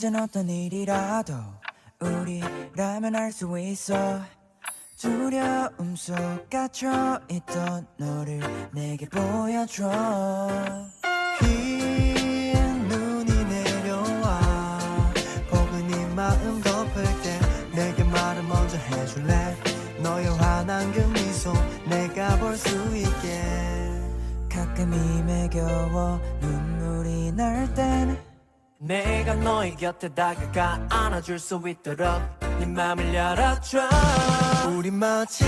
이젠 어떤 일이라도 우리라면 할 수 있어. 두려움 속 갇혀있던 너를 내게 보여줘. 흰 눈이 내려와 포근히 마음 덮을 때 내게 말을 먼저 해줄래. 너의 환한 그 미소 내가 볼 수 있게. 가끔 힘에 겨워 눈물이 날 땐 내가 너의 곁에 다가가 안아줄 수 있도록 네 맘을 열어줘. 우리 마치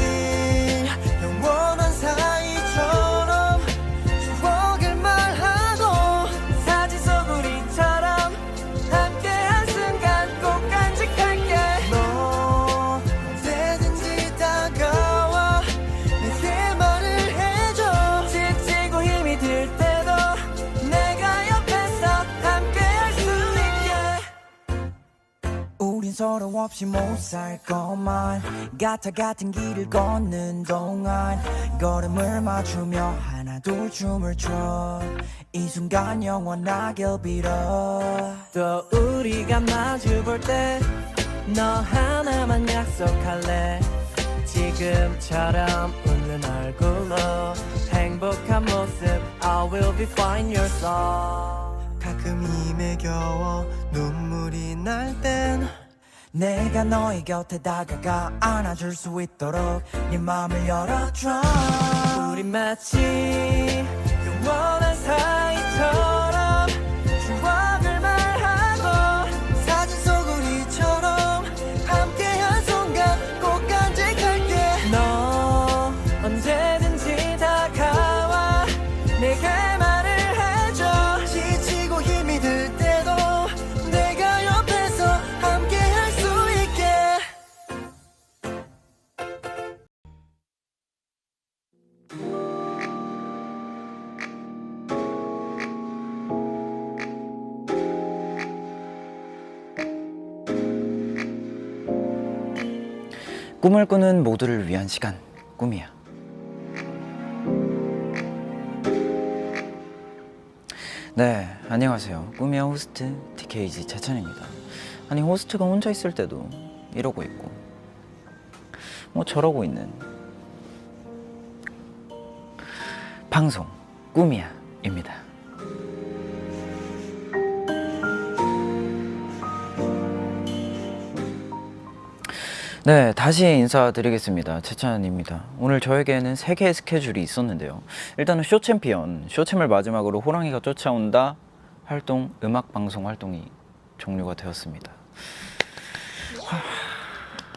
영원한 사이처럼 추억을 말하고 사진 속 우리처럼 함께한 순간 꼭 간직할게. 너 언제든지 다가와 내게 말을 해줘. 지치고 힘이 들 때도 내가 옆에서 함께할 수 있게. 우린 서로 없이 못 살 것만 같은 길을 걷는 동안 걸음을 맞추며 하나 둘 춤을 춰. 이 순간 영원하길 빌어. 또 우리가 마주볼 때 너 하나만 약속할래. 지금처럼 웃는 얼굴로 행복한 모습 I will be fine your song. 가끔 힘에 겨워 눈물이 날 땐 내가 너의 곁에 다가가 안아줄 수 있도록 네 맘을 열어줘. 우리 마치 영원한 사이처럼 추억을 말하고 사진 속 우리처럼 함께한 순간 꼭 간직할게. 너 언제든지 다가와 내게 말을 해줘. 지치고 힘이 들 때도 내가 옆에서 함께할 수 있게. 꿈을 꾸는 모두를 위한 시간, 꿈이야. 네, 안녕하세요. 꿈이야 호스트 DKG 재찬입니다. 아니, 호스트가 혼자 있을 때도 이러고 있고 뭐 저러고 있는 방송 꿈이야 입니다. 네, 다시 인사드리겠습니다. 재찬입니다. 오늘 저에게는 3개의 스케줄이 있었는데요. 일단은 쇼챔을 마지막으로 호랑이가 쫓아온다 활동, 음악방송 활동이 종료가 되었습니다.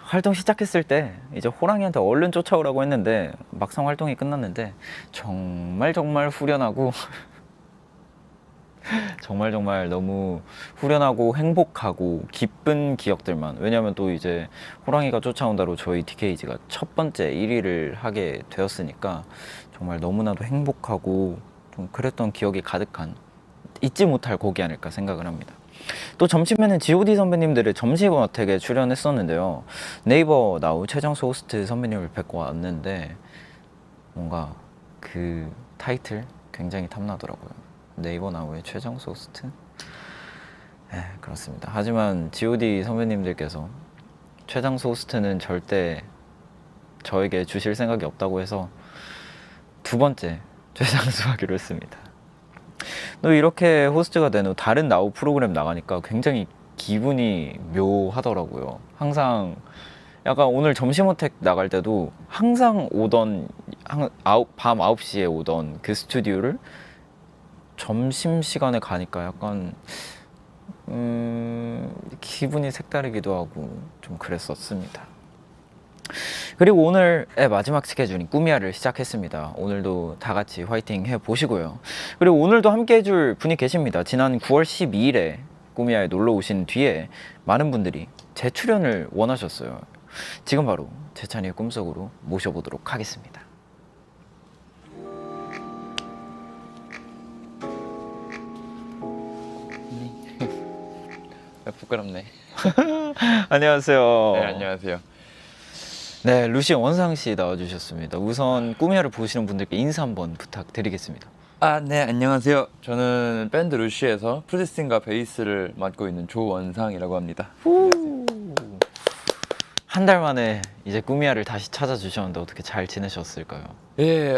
활동 시작했을 때 이제 호랑이한테 얼른 쫓아오라고 했는데 막상 활동이 끝났는데 정말 후련하고 정말 너무 후련하고 행복하고 기쁜 기억들만. 왜냐면 또 이제 호랑이가 쫓아온다로 저희 DKG가 첫 번째 1위를 하게 되었으니까 정말 너무나도 행복하고 좀 그랬던 기억이 가득한 잊지 못할 곡이 아닐까 생각을 합니다. 또 점심에는 G.O.D 선배님들의 점심 어택에 출연했었는데요. 네이버 나우 최정수 호스트 선배님을 뵙고 왔는데 뭔가 그 타이틀 굉장히 탐나더라고요. 네이버 나우의 최정수 호스트? 네, 그렇습니다. 하지만 G.O.D 선배님들께서 최정수 호스트는 절대 저에게 주실 생각이 없다고 해서 2번째 최장수 하기로 했습니다. 또 이렇게 호스트가 된 후 다른 나우 프로그램 나가니까 굉장히 기분이 묘하더라고요. 항상 약간 오늘 점심어택 나갈 때도 항상 오던 밤 9시에 오던 그 스튜디오를 점심시간에 가니까 약간 기분이 색다르기도 하고 좀 그랬었습니다. 그리고 오늘의 마지막 스케줄인 꿈이야를 시작했습니다. 오늘도 다 같이 화이팅 해보시고요. 그리고 오늘도 함께 해줄 분이 계십니다. 지난 9월 12일에 꿈이야에 놀러 오신 뒤에 많은 분들이 재출연을 원하셨어요. 지금 바로 재찬이의 꿈속으로 모셔보도록 하겠습니다. 부끄럽네. 안녕하세요. 네, 안녕하세요. 네, 루시 원상 씨 나와주셨습니다. 우선 꿈이야를 보시는 분들께 인사 한번 부탁드리겠습니다. 아, 네, 안녕하세요. 저는 밴드 루시에서 프로듀싱과 베이스를 맡고 있는 조원상이라고 합니다. 한 달 만에 이제 꾸미야를 다시 찾아주셨는데 어떻게 잘 지내셨을까요? 예,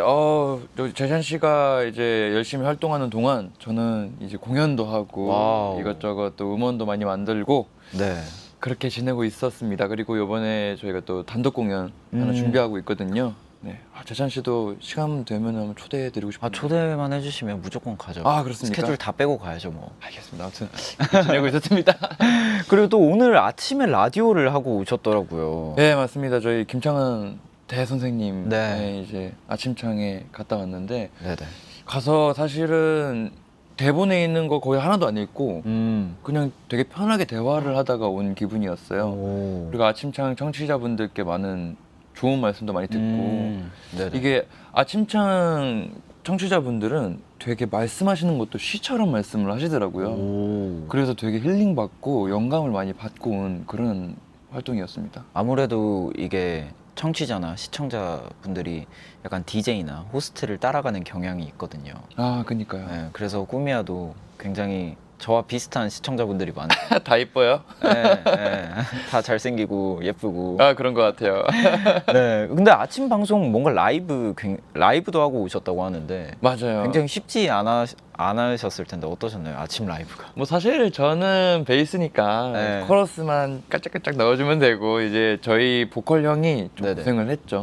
재찬 씨가 이제 열심히 활동하는 동안 저는 이제 공연도 하고 와우. 이것저것 또 음원도 많이 만들고 네. 그렇게 지내고 있었습니다. 그리고 이번에 저희가 또 단독 공연 하나 준비하고 있거든요. 네, 재찬 씨도 시간 되면 한번 초대해드리고 싶어요. 아, 초대만 해주시면 무조건 가죠. 아, 그렇습니까? 스케줄 다 빼고 가야죠, 뭐. 알겠습니다. 아무튼 그렇게 지내고 있었습니다. 그리고 또 오늘 아침에 라디오를 하고 오셨더라고요. 네, 맞습니다. 저희 김창완 대선생님 네. 이제 아침창에 갔다 왔는데 네네. 가서 사실은 대본에 있는 거 거의 하나도 안 읽고 그냥 되게 편하게 대화를 하다가 온 기분이었어요. 오. 그리고 아침창 청취자분들께 많은 좋은 말씀도 많이 듣고 네네. 이게 아침창 청취자분들은 되게 말씀하시는 것도 시처럼 말씀을 하시더라고요. 오. 그래서 되게 힐링 받고 영감을 많이 받고 온 그런 활동이었습니다. 아무래도 이게 청취자나 시청자분들이 약간 DJ나 호스트를 따라가는 경향이 있거든요. 아, 그니까요. 네, 그래서 꾸미야도 굉장히 저와 비슷한 시청자분들이 많아요. 다 이뻐요? 네, 네. 다 잘생기고 예쁘고. 아, 그런 것 같아요. 네, 근데 아침 방송 뭔가 라이브도 하고 오셨다고 하는데 맞아요. 굉장히 쉽지 않으셨을 텐데 어떠셨나요? 아침 라이브가. 뭐 사실 저는 베이스니까 네. 코러스만 깔짝깔짝 넣어주면 되고 이제 저희 보컬 형이 좀 네네. 고생을 했죠.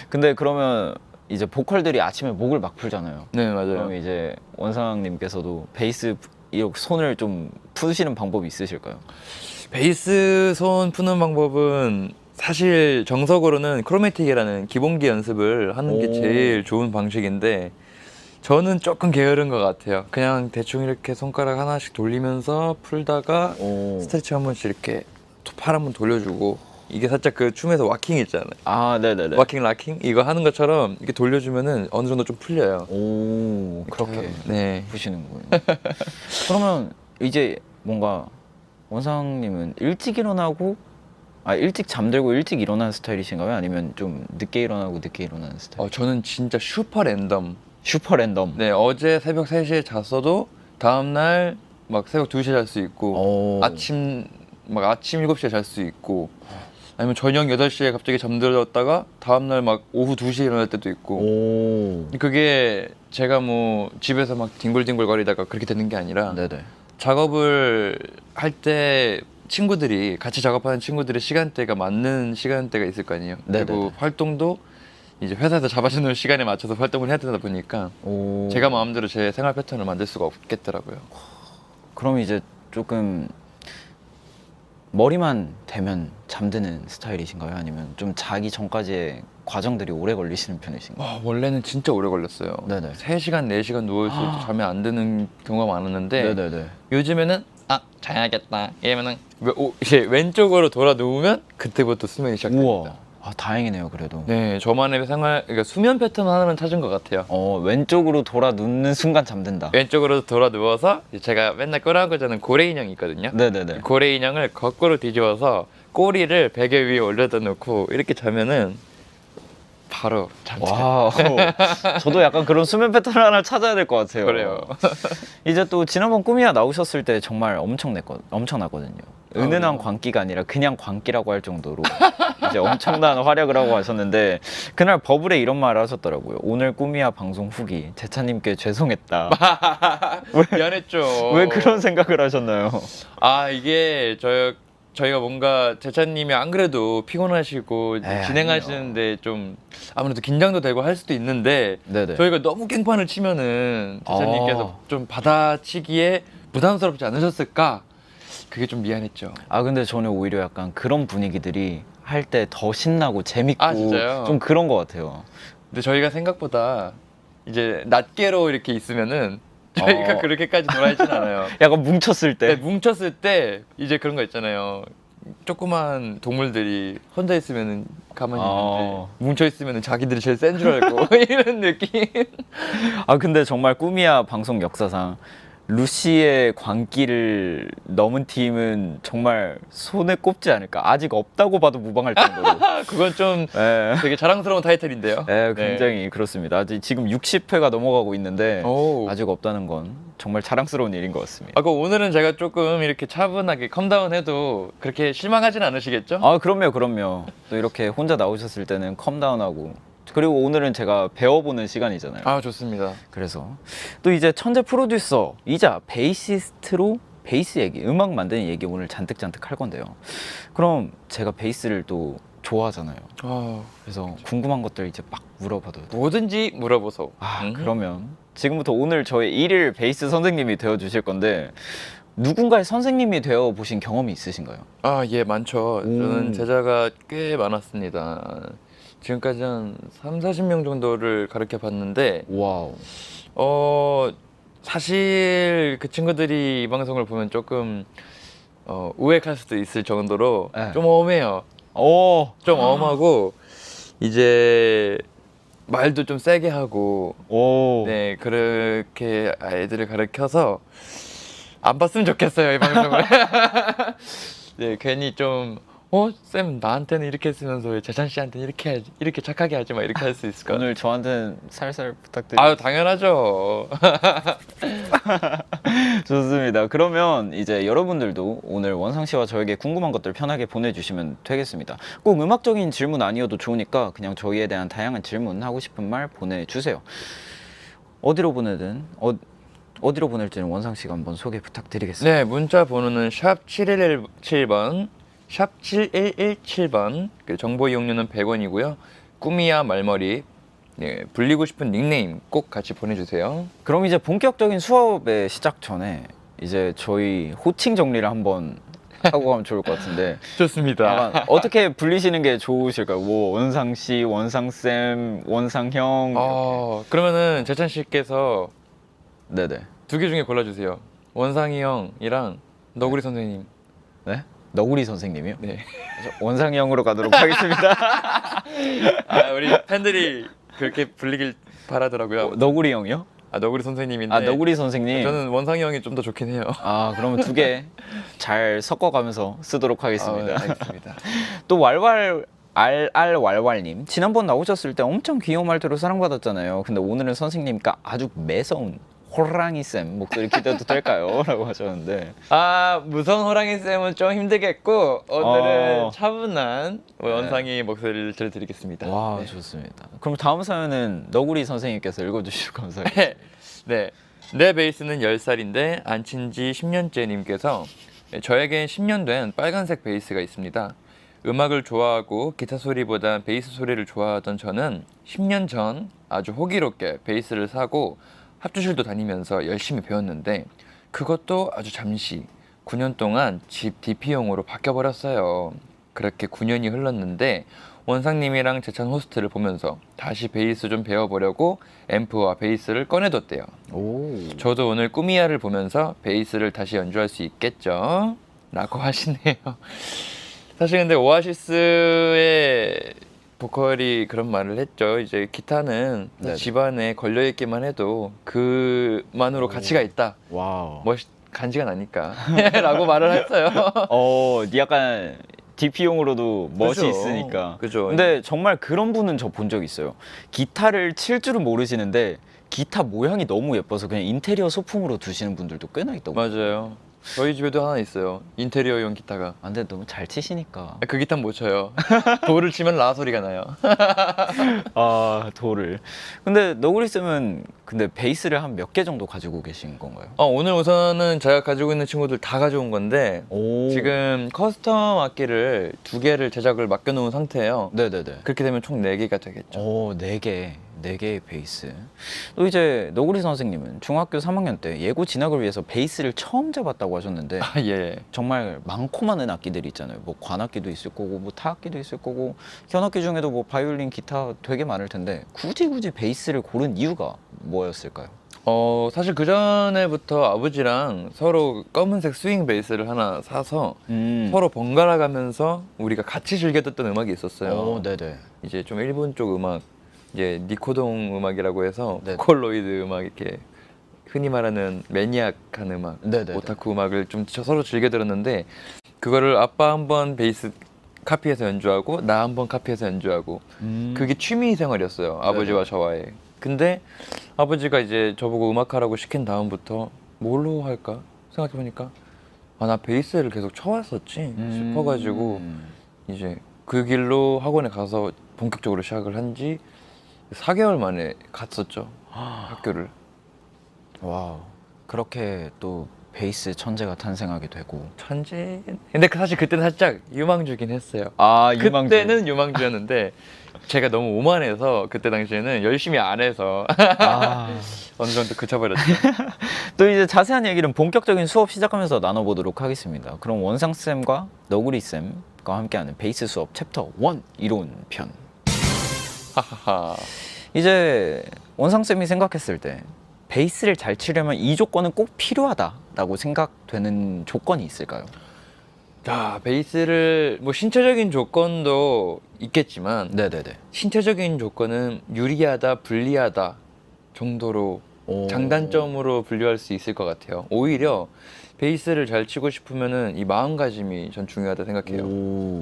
근데 그러면 이제 보컬들이 아침에 목을 막 풀잖아요. 네, 맞아요. 그럼 이제 원상님께서도 베이스 이렇게 손을 좀 푸시는 방법이 있으실까요? 베이스 손 푸는 방법은 사실 정석으로는 크로매틱이라는 기본기 연습을 하는 게 오. 제일 좋은 방식인데 저는 조금 게으른 것 같아요. 그냥 대충 이렇게 손가락 하나씩 돌리면서 풀다가 스트레치 한 번씩 이렇게 팔 한 번 돌려주고 이게 살짝 그 춤에서 와킹 있잖아요. 아, 네네네. 와킹 락킹 이거 하는 것처럼 이렇게 돌려주면은 어느 정도 좀 풀려요. 오, 그렇게 네. 푸시는군요. 그러면 이제 뭔가 원상님은 일찍 일어나고 일찍 잠들고 일찍 일어나는 스타일이신가요? 아니면 좀 늦게 일어나고 늦게 일어나는 스타일? 저는 진짜 슈퍼 랜덤. 슈퍼 랜덤. 네, 어제 새벽 3시에 잤어도 다음날 막 새벽 2시에 잘 수 있고 아침 7시에 잘 수 있고 아니면 저녁 8시에 갑자기 잠들었다가 다음날 막 오후 2시에 일어날 때도 있고 그게 제가 뭐 집에서 막 뒹굴뒹굴 거리다가 그렇게 되는 게 아니라 네네. 작업을 할 때 친구들이 같이 작업하는 친구들의 시간대가 맞는 시간대가 있을 거 아니에요. 네네네. 그리고 활동도 이제 회사에서 잡아주는 시간에 맞춰서 활동을 해야 되다 보니까 제가 마음대로 제 생활 패턴을 만들 수가 없겠더라고요. 그럼 이제 조금 머리만 대면 잠드는 스타일이신가요? 아니면 좀 자기 전까지의 과정들이 오래 걸리시는 편이신가요? 원래는 진짜 오래 걸렸어요. 네네. 3시간, 4시간 누워있을 때 잠이 안 드는 경우가 많았는데 네네네. 요즘에는 자야겠다 이러면은 이제 왼쪽으로 돌아 누우면 그때부터 수면이 시작됩니다. 우와. 다행이네요, 그래도. 네, 저만의 그러니까 수면 패턴 하나는 찾은 것 같아요. 왼쪽으로 돌아 눕는 순간 잠든다. 왼쪽으로 돌아 누워서 제가 맨날 끌어안고 자는 고래 인형이 있거든요. 네네네. 고래 인형을 거꾸로 뒤집어서 꼬리를 베개 위에 올려다 놓고 이렇게 자면은 바로 잠자요. 와우. 저도 약간 그런 수면 패턴 하나 찾아야 될 것 같아요. 그래요. 이제 또 지난번 꾸미야 나오셨을 때 정말 엄청났거든요. 은은한 광기가 아니라 그냥 광기라고 할 정도로 이제 엄청난 활약을 하고 하셨는데 그날 버블에 이런 말을 하셨더라고요. 오늘 꾸미야 방송 후기 재찬님께 죄송했다. 미안했죠. 왜 그런 생각을 하셨나요? 이게 저희가 뭔가 재찬님이 안 그래도 피곤하시고 진행하시는데 좀 아무래도 긴장도 되고 할 수도 있는데 네네. 저희가 너무 깽판을 치면은 재찬님께서 좀 받아치기에 부담스럽지 않으셨을까? 그게 좀 미안했죠. 근데 저는 오히려 약간 그런 분위기들이 할 때 더 신나고 재밌고 진짜요? 좀 그런 것 같아요. 근데 저희가 생각보다 이제 낱개로 이렇게 있으면은 저희가 그렇게까지 놀아있진 않아요. 약간 뭉쳤을 때. 네, 뭉쳤을 때 이제 그런 거 있잖아요. 조그만 동물들이 혼자 있으면은 가만히 있는데 뭉쳐 있으면은 자기들이 제일 센 줄 알고 이런 느낌. 근데 정말 꾸미야 방송 역사상 루시의 광기를 넘은 팀은 정말 손에 꼽지 않을까. 아직 없다고 봐도 무방할 정도로. 그건 좀 예. 되게 자랑스러운 타이틀인데요. 예, 굉장히 그렇습니다. 아직 지금 60회가 넘어가고 있는데 오. 아직 없다는 건 정말 자랑스러운 일인 것 같습니다. 아, 그 오늘은 제가 조금 이렇게 차분하게 컴다운해도 그렇게 실망하진 않으시겠죠? 아, 그럼요. 또 이렇게 혼자 나오셨을 때는 컴다운하고, 그리고 오늘은 제가 배워보는 시간이잖아요. 아, 좋습니다. 그래서 또 이제 천재 프로듀서이자 베이시스트로 베이스 얘기, 음악 만드는 얘기 오늘 잔뜩 할 건데요. 그럼 제가 베이스를 또 좋아하잖아요. 아, 그래서 궁금한 것들 이제 막 물어봐도 돼요. 뭐든지 물어보소. 그러면 지금부터 오늘 저의 일일 베이스 선생님이 되어 주실 건데, 누군가의 선생님이 되어 보신 경험이 있으신가요? 아, 예, 많죠. 저는 제자가 꽤 많았습니다. 지금까지 한 3, 40명 정도를 가르쳐 봤는데 와우. 사실 그 친구들이 이 방송을 보면 조금 우액할 수도 있을 정도로 네. 좀 엄해요. 오. 좀 엄하고 이제 말도 좀 세게 하고 오. 네, 그렇게 아이들을 가르쳐서 안 봤으면 좋겠어요, 이 방송을. 네, 괜히 좀 쌤 나한테는 이렇게 했으면서 왜 재찬 씨한테는 이렇게 해야지, 이렇게 착하게 하지 마, 이렇게 할 수 있을까? 오늘 저한테는 살살 부탁드립니다. 아유, 당연하죠. 좋습니다. 그러면 이제 여러분들도 오늘 원상 씨와 저에게 궁금한 것들 편하게 보내주시면 되겠습니다. 꼭 음악적인 질문 아니어도 좋으니까 그냥 저희에 대한 다양한 질문, 하고 싶은 말 보내주세요. 어디로 보내든 어디로 보낼지는 원상 씨가 한번 소개 부탁드리겠습니다. 네, 문자 번호는 샵 7117번, 샵 7117번. 정보 이용료는 100원이고요. 꾸미야 말머리, 네, 불리고 싶은 닉네임 꼭 같이 보내주세요. 그럼 이제 본격적인 수업의 시작 전에 이제 저희 호칭 정리를 한번 하고 가면 좋을 것 같은데, 좋습니다. 약간 어떻게 불리시는 게 좋으실까요? 뭐 원상 씨, 원상 쌤, 원상 형. 그러면은 재찬 씨께서 네네. 두 개 중에 골라주세요. 원상이 형이랑 너구리 선생님. 네? 너구리 선생님이요? 네. 원상이 형으로 가도록 하겠습니다. 아, 우리 팬들이 그렇게 불리길 바라더라고요. 너구리 형이요? 아, 너구리 선생님인데. 아, 너구리 선생님. 저는 원상이 형이 좀 더 좋긴 해요. 아, 그러면 두 개 잘 섞어가면서 쓰도록 하겠습니다. 네, 알겠습니다. 또 왈왈님, 지난번 나오셨을 때 엄청 귀여운 말투로 사랑받았잖아요. 근데 오늘은 선생님과 아주 매서운 호랑이 쌤 목소리 기대도 될까요? 라고 하셨는데, 아, 무성 호랑이 쌤은 좀 힘들겠고 오늘은 어. 차분한 원상이 목소리를 들려드리겠습니다. 와, 네. 좋습니다. 그럼 다음 사연은 너구리 선생님께서 읽어주시고 감사하겠습니다. 네. 내 베이스는 10살인데 안 친 지 10년째 님께서 저에겐 10년 된 빨간색 베이스가 있습니다. 음악을 좋아하고 기타 소리보다 베이스 소리를 좋아하던 저는 10년 전 아주 호기롭게 베이스를 사고 합주실도 다니면서 열심히 배웠는데 그것도 아주 잠시 9년 동안 집 DP용으로 바뀌어버렸어요. 그렇게 9년이 흘렀는데 원상님이랑 재찬 호스트를 보면서 다시 베이스 좀 배워보려고 앰프와 베이스를 꺼내뒀대요. 오. 저도 오늘 꾸미야를 보면서 베이스를 다시 연주할 수 있겠죠? 라고 하시네요. 사실 근데 오아시스의 보컬이 그런 말을 했죠. 이제 기타는 네네. 집안에 걸려있기만 해도 그만으로 가치가 있다. 와우. 간지가 나니까 라고 말을 했어요. 약간 DP용으로도 멋이 그죠. 있으니까. 그죠. 근데 정말 그런 분은 저 본 적 있어요. 기타를 칠 줄은 모르시는데 기타 모양이 너무 예뻐서 그냥 인테리어 소품으로 두시는 분들도 꽤나 있더라고요. 맞아요. 저희 집에도 하나 있어요. 인테리어용 기타가. 아, 근데 너무 잘 치시니까. 그 기타는 못 쳐요. 돌을 치면 라 소리가 나요. 아, 돌을. 근데 너구리 쌤은 근데 베이스를 한 몇 개 정도 가지고 계신 건가요? 오늘 우선은 제가 가지고 있는 친구들 다 가져온 건데 오. 지금 커스텀 악기를 2개를 제작을 맡겨놓은 상태예요. 네네네. 그렇게 되면 총 4개가 되겠죠. 오, 4개. 4개의 베이스. 또 이제 너구리 선생님은 중학교 3학년 때 예고 진학을 위해서 베이스를 처음 잡았다고 하셨는데, 아, 예. 정말 많고 많은 악기들이 있잖아요. 뭐 관악기도 있을 거고, 뭐 타악기도 있을 거고, 현악기 중에도 뭐 바이올린, 기타 되게 많을 텐데 굳이 베이스를 고른 이유가 뭐였을까요? 사실 그 전에부터 아버지랑 서로 검은색 스윙 베이스를 하나 사서 서로 번갈아 가면서 우리가 같이 즐겨 듣던 음악이 있었어요. 네네. 이제 좀 일본 쪽 음악, 이제 니코동 음악이라고 해서 네. 보컬로이드 음악 이렇게 흔히 말하는 매니악한 음악, 네네네. 오타쿠 음악을 좀 서로 즐겨 들었는데 그거를 아빠 한번 베이스 카피해서 연주하고 나 한번 카피해서 연주하고 그게 취미 생활이었어요. 아버지와 저와의. 근데 아버지가 이제 저보고 음악하라고 시킨 다음부터 뭘로 할까 생각해보니까 아, 나 베이스를 계속 쳐왔었지 싶어가지고 이제 그 길로 학원에 가서 본격적으로 시작을 한 지 4개월 만에 갔었죠. 학교를. 와우. 그렇게 또 베이스 천재가 탄생하게 되고. 천재. 근데 사실 그때는 살짝 유망주긴 했어요. 아, 그때는 유망주였는데 제가 너무 오만해서 그때 당시에는 열심히 안 해서 아. 어느 정도 그쳐버렸죠. 또 이제 자세한 얘기는 본격적인 수업 시작하면서 나눠보도록 하겠습니다. 그럼 원상 쌤과 너구리 쌤과 함께하는 베이스 수업 챕터 1 이론 편. 하하하. 이제 원상 쌤이 생각했을 때 베이스를 잘 치려면 이 조건은 꼭 필요하다라고 생각되는 조건이 있을까요? 자, 베이스를 뭐 신체적인 조건도 있겠지만 네네네. 신체적인 조건은 유리하다, 불리하다 정도로 오. 장단점으로 분류할 수 있을 것 같아요. 오히려 베이스를 잘 치고 싶으면은 이 마음가짐이 전 중요하다 생각해요. 오.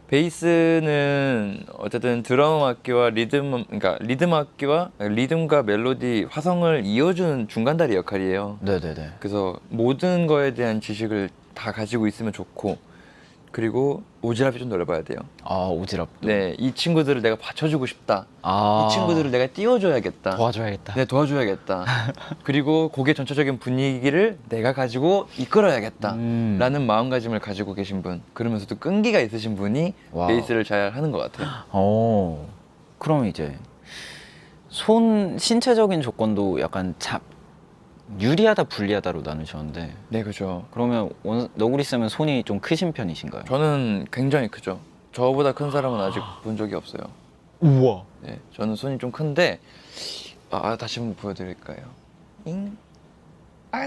베이스는 어쨌든 드럼 악기와 그러니까 리듬 악기와 리듬과 멜로디, 화성을 이어주는 중간다리 역할이에요. 네네네. 그래서 모든 거에 대한 지식을 다 가지고 있으면 좋고 그리고 오지랖이 좀 넓어야 돼요. 아, 오지랖도. 네, 이 친구들을 내가 받쳐주고 싶다. 아. 이 친구들을 내가 띄워줘야겠다. 도와줘야겠다. 네, 도와줘야겠다. 그리고 곡의 전체적인 분위기를 내가 가지고 이끌어야겠다. 라는 마음가짐을 가지고 계신 분, 그러면서도 끈기가 있으신 분이 와우. 베이스를 잘 하는 것 같아요. 그럼 이제 신체적인 조건도 약간 유리하다 불리하다로 나누셨는데, 네, 그죠. 그러면 너구리 쌤은 손이 좀 크신 편이신가요? 저는 굉장히 크죠. 저보다 큰 사람은 아직 본 적이 없어요. 우와. 네, 저는 손이 좀 큰데 다시 한번 보여드릴까요? 잉?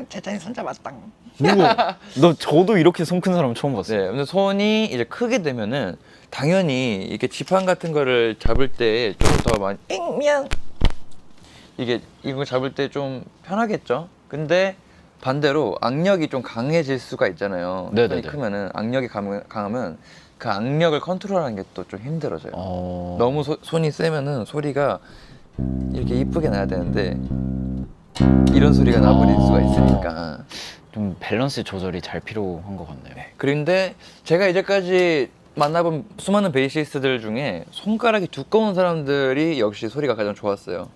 제자리 손 잡았다. 우와. 저도 이렇게 손 큰 사람 처음 봤어요. 네, 근데 손이 이제 크게 되면은 당연히 이렇게 지팡 같은 거를 잡을 때 좀 더 많이 미안 이게 이거 잡을 때 좀 편하겠죠. 근데 반대로 악력이 좀 강해질 수가 있잖아요. 네네네. 손이 크면은 악력이 강하면 그 악력을 컨트롤하는 게 또 좀 힘들어져요. 너무 손이 세면은 소리가 이렇게 이쁘게 나야 되는데 이런 소리가 나버릴 수가 있으니까 좀 밸런스 조절이 잘 필요한 것 같네요. 그런데 제가 이제까지 만나본 수많은 베이시스트들 중에 손가락이 두꺼운 사람들이 역시 소리가 가장 좋았어요.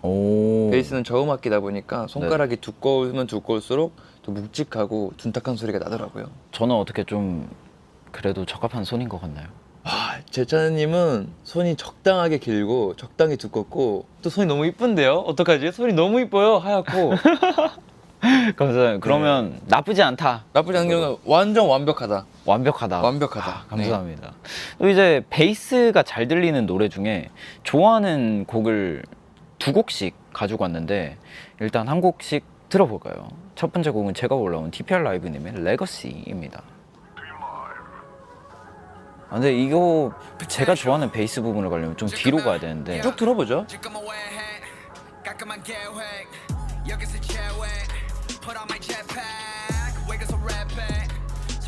베이스는 저음악기다 보니까 손가락이 두꺼우면 두꺼울수록 더 묵직하고 둔탁한 소리가 나더라고요. 저는 어떻게 좀 그래도 적합한 손인 것 같나요? 제차님은 손이 적당하게 길고 적당히 두껍고 또 손이 너무 이쁜데요? 어떡하지? 손이 너무 이뻐요, 하얗고. 감사해요. 그러면 나쁘지 않다. 나쁘지 않은 경우는 완전 완벽하다. 완벽하다. 완벽하다. 감사합니다. 또 이제 베이스가 잘 들리는 노래 중에 좋아하는 곡을 2곡씩 가지고 왔는데 일단 한 곡씩 들어볼까요? 첫 번째 곡은 제가 올라온 TPR 라이브님의 레거시입니다. 근데 이거 제가 좋아하는 베이스 부분을 가려면 좀 뒤로 가야 되는데 쭉 들어보죠.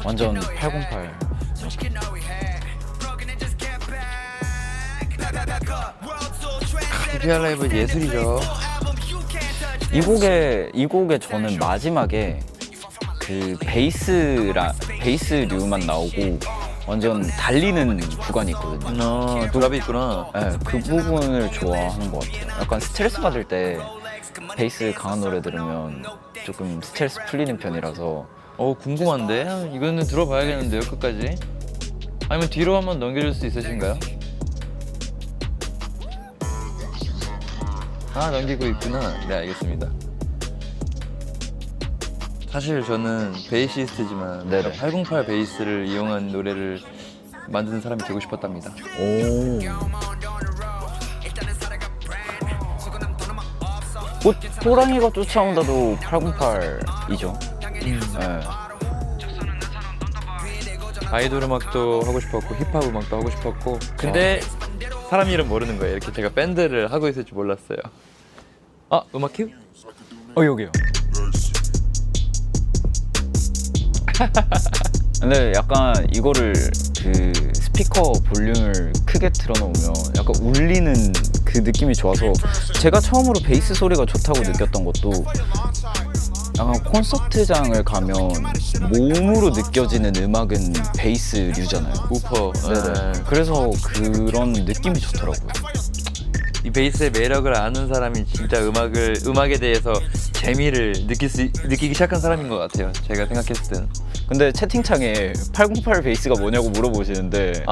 완전 808. TPR 라이브 예술이죠. 이 곡에 저는 마지막에 그 베이스류만 나오고 완전 달리는 구간이 있거든요. 드랍이 있구나. 네, 그 부분을 좋아하는 것 같아요. 약간 스트레스 받을 때 베이스 강한 노래 들으면 조금 스트레스 풀리는 편이라서. 궁금한데? 이거는 들어봐야겠는데요, 끝까지? 아니면 뒤로 한번 넘겨줄 수 있으신가요? 넘기고 있구나. 네, 알겠습니다. 사실 저는 베이시스트지만 네네. 808 베이스를 이용한 노래를 만드는 사람이 되고 싶었답니다. 호랑이가 쫓아온다도 808이죠. 네. 아이돌 음악도 하고 싶었고 힙합 음악도 하고 싶었고 근데 사람 이름 모르는 거예요. 이렇게 제가 밴드를 하고 있을 줄 몰랐어요. 음악 큐? 여기요. 근데 약간 이거를 그 스피커 볼륨을 크게 틀어놓으면 약간 울리는 그 느낌이 좋아서 제가 처음으로 베이스 소리가 좋다고 느꼈던 것도 약간 콘서트장을 가면 몸으로 느껴지는 음악은 베이스류잖아요. 우퍼. 네네. 그래서 그런 느낌이 좋더라고요. 이 베이스의 매력을 아는 사람이 진짜 음악에 대해서 재미를 느끼기 시작한 사람인 것 같아요. 제가 생각했을 때는. 근데 채팅창에 808 베이스가 뭐냐고 물어보시는데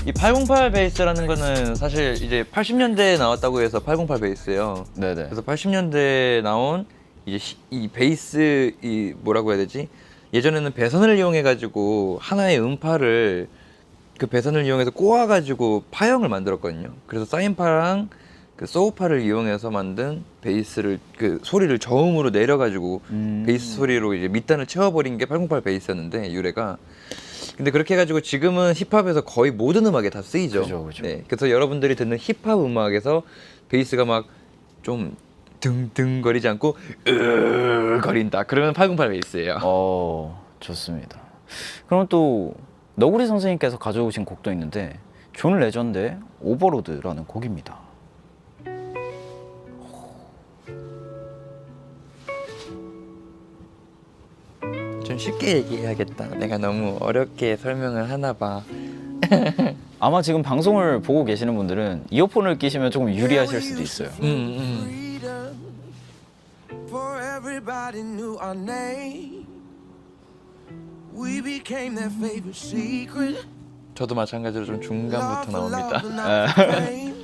이 808 베이스라는 거는 사실 이제 80년대에 나왔다고 해서 808 베이스예요. 네네. 그래서 80년대에 나온 이제 이 베이스 이 뭐라고 해야 되지? 예전에는 배선을 이용해 가지고 하나의 음파를 그 배선을 이용해서 꼬아가지고 파형을 만들었거든요. 그래서 사인파랑 그 소우파를 이용해서 만든 베이스를 그 소리를 저음으로 내려가지고 베이스 소리로 이제 밑단을 채워버린 게 808 베이스였는데 유래가. 근데 그렇게 해가지고 지금은 힙합에서 거의 모든 음악에 다 쓰이죠. 그죠. 네, 그래서 여러분들이 듣는 힙합 음악에서 베이스가 막 좀 등등거리지 않고 거린다. 그러면 808 베이스예요. 좋습니다. 그럼 또 너구리 선생님께서 가져오신 곡도 있는데 존 레전드의 오버로드라는 곡입니다. 좀 쉽게 얘기해야겠다. 내가 너무 어렵게 설명을 하나 봐. 아마 지금 방송을 보고 계시는 분들은 이어폰을 끼시면 조금 유리하실 수도 있어요. For everybody knew our name. We became their favorite secret. 저도 마찬가지로 좀 중간부터 Love for 나옵니다. love, not for fame.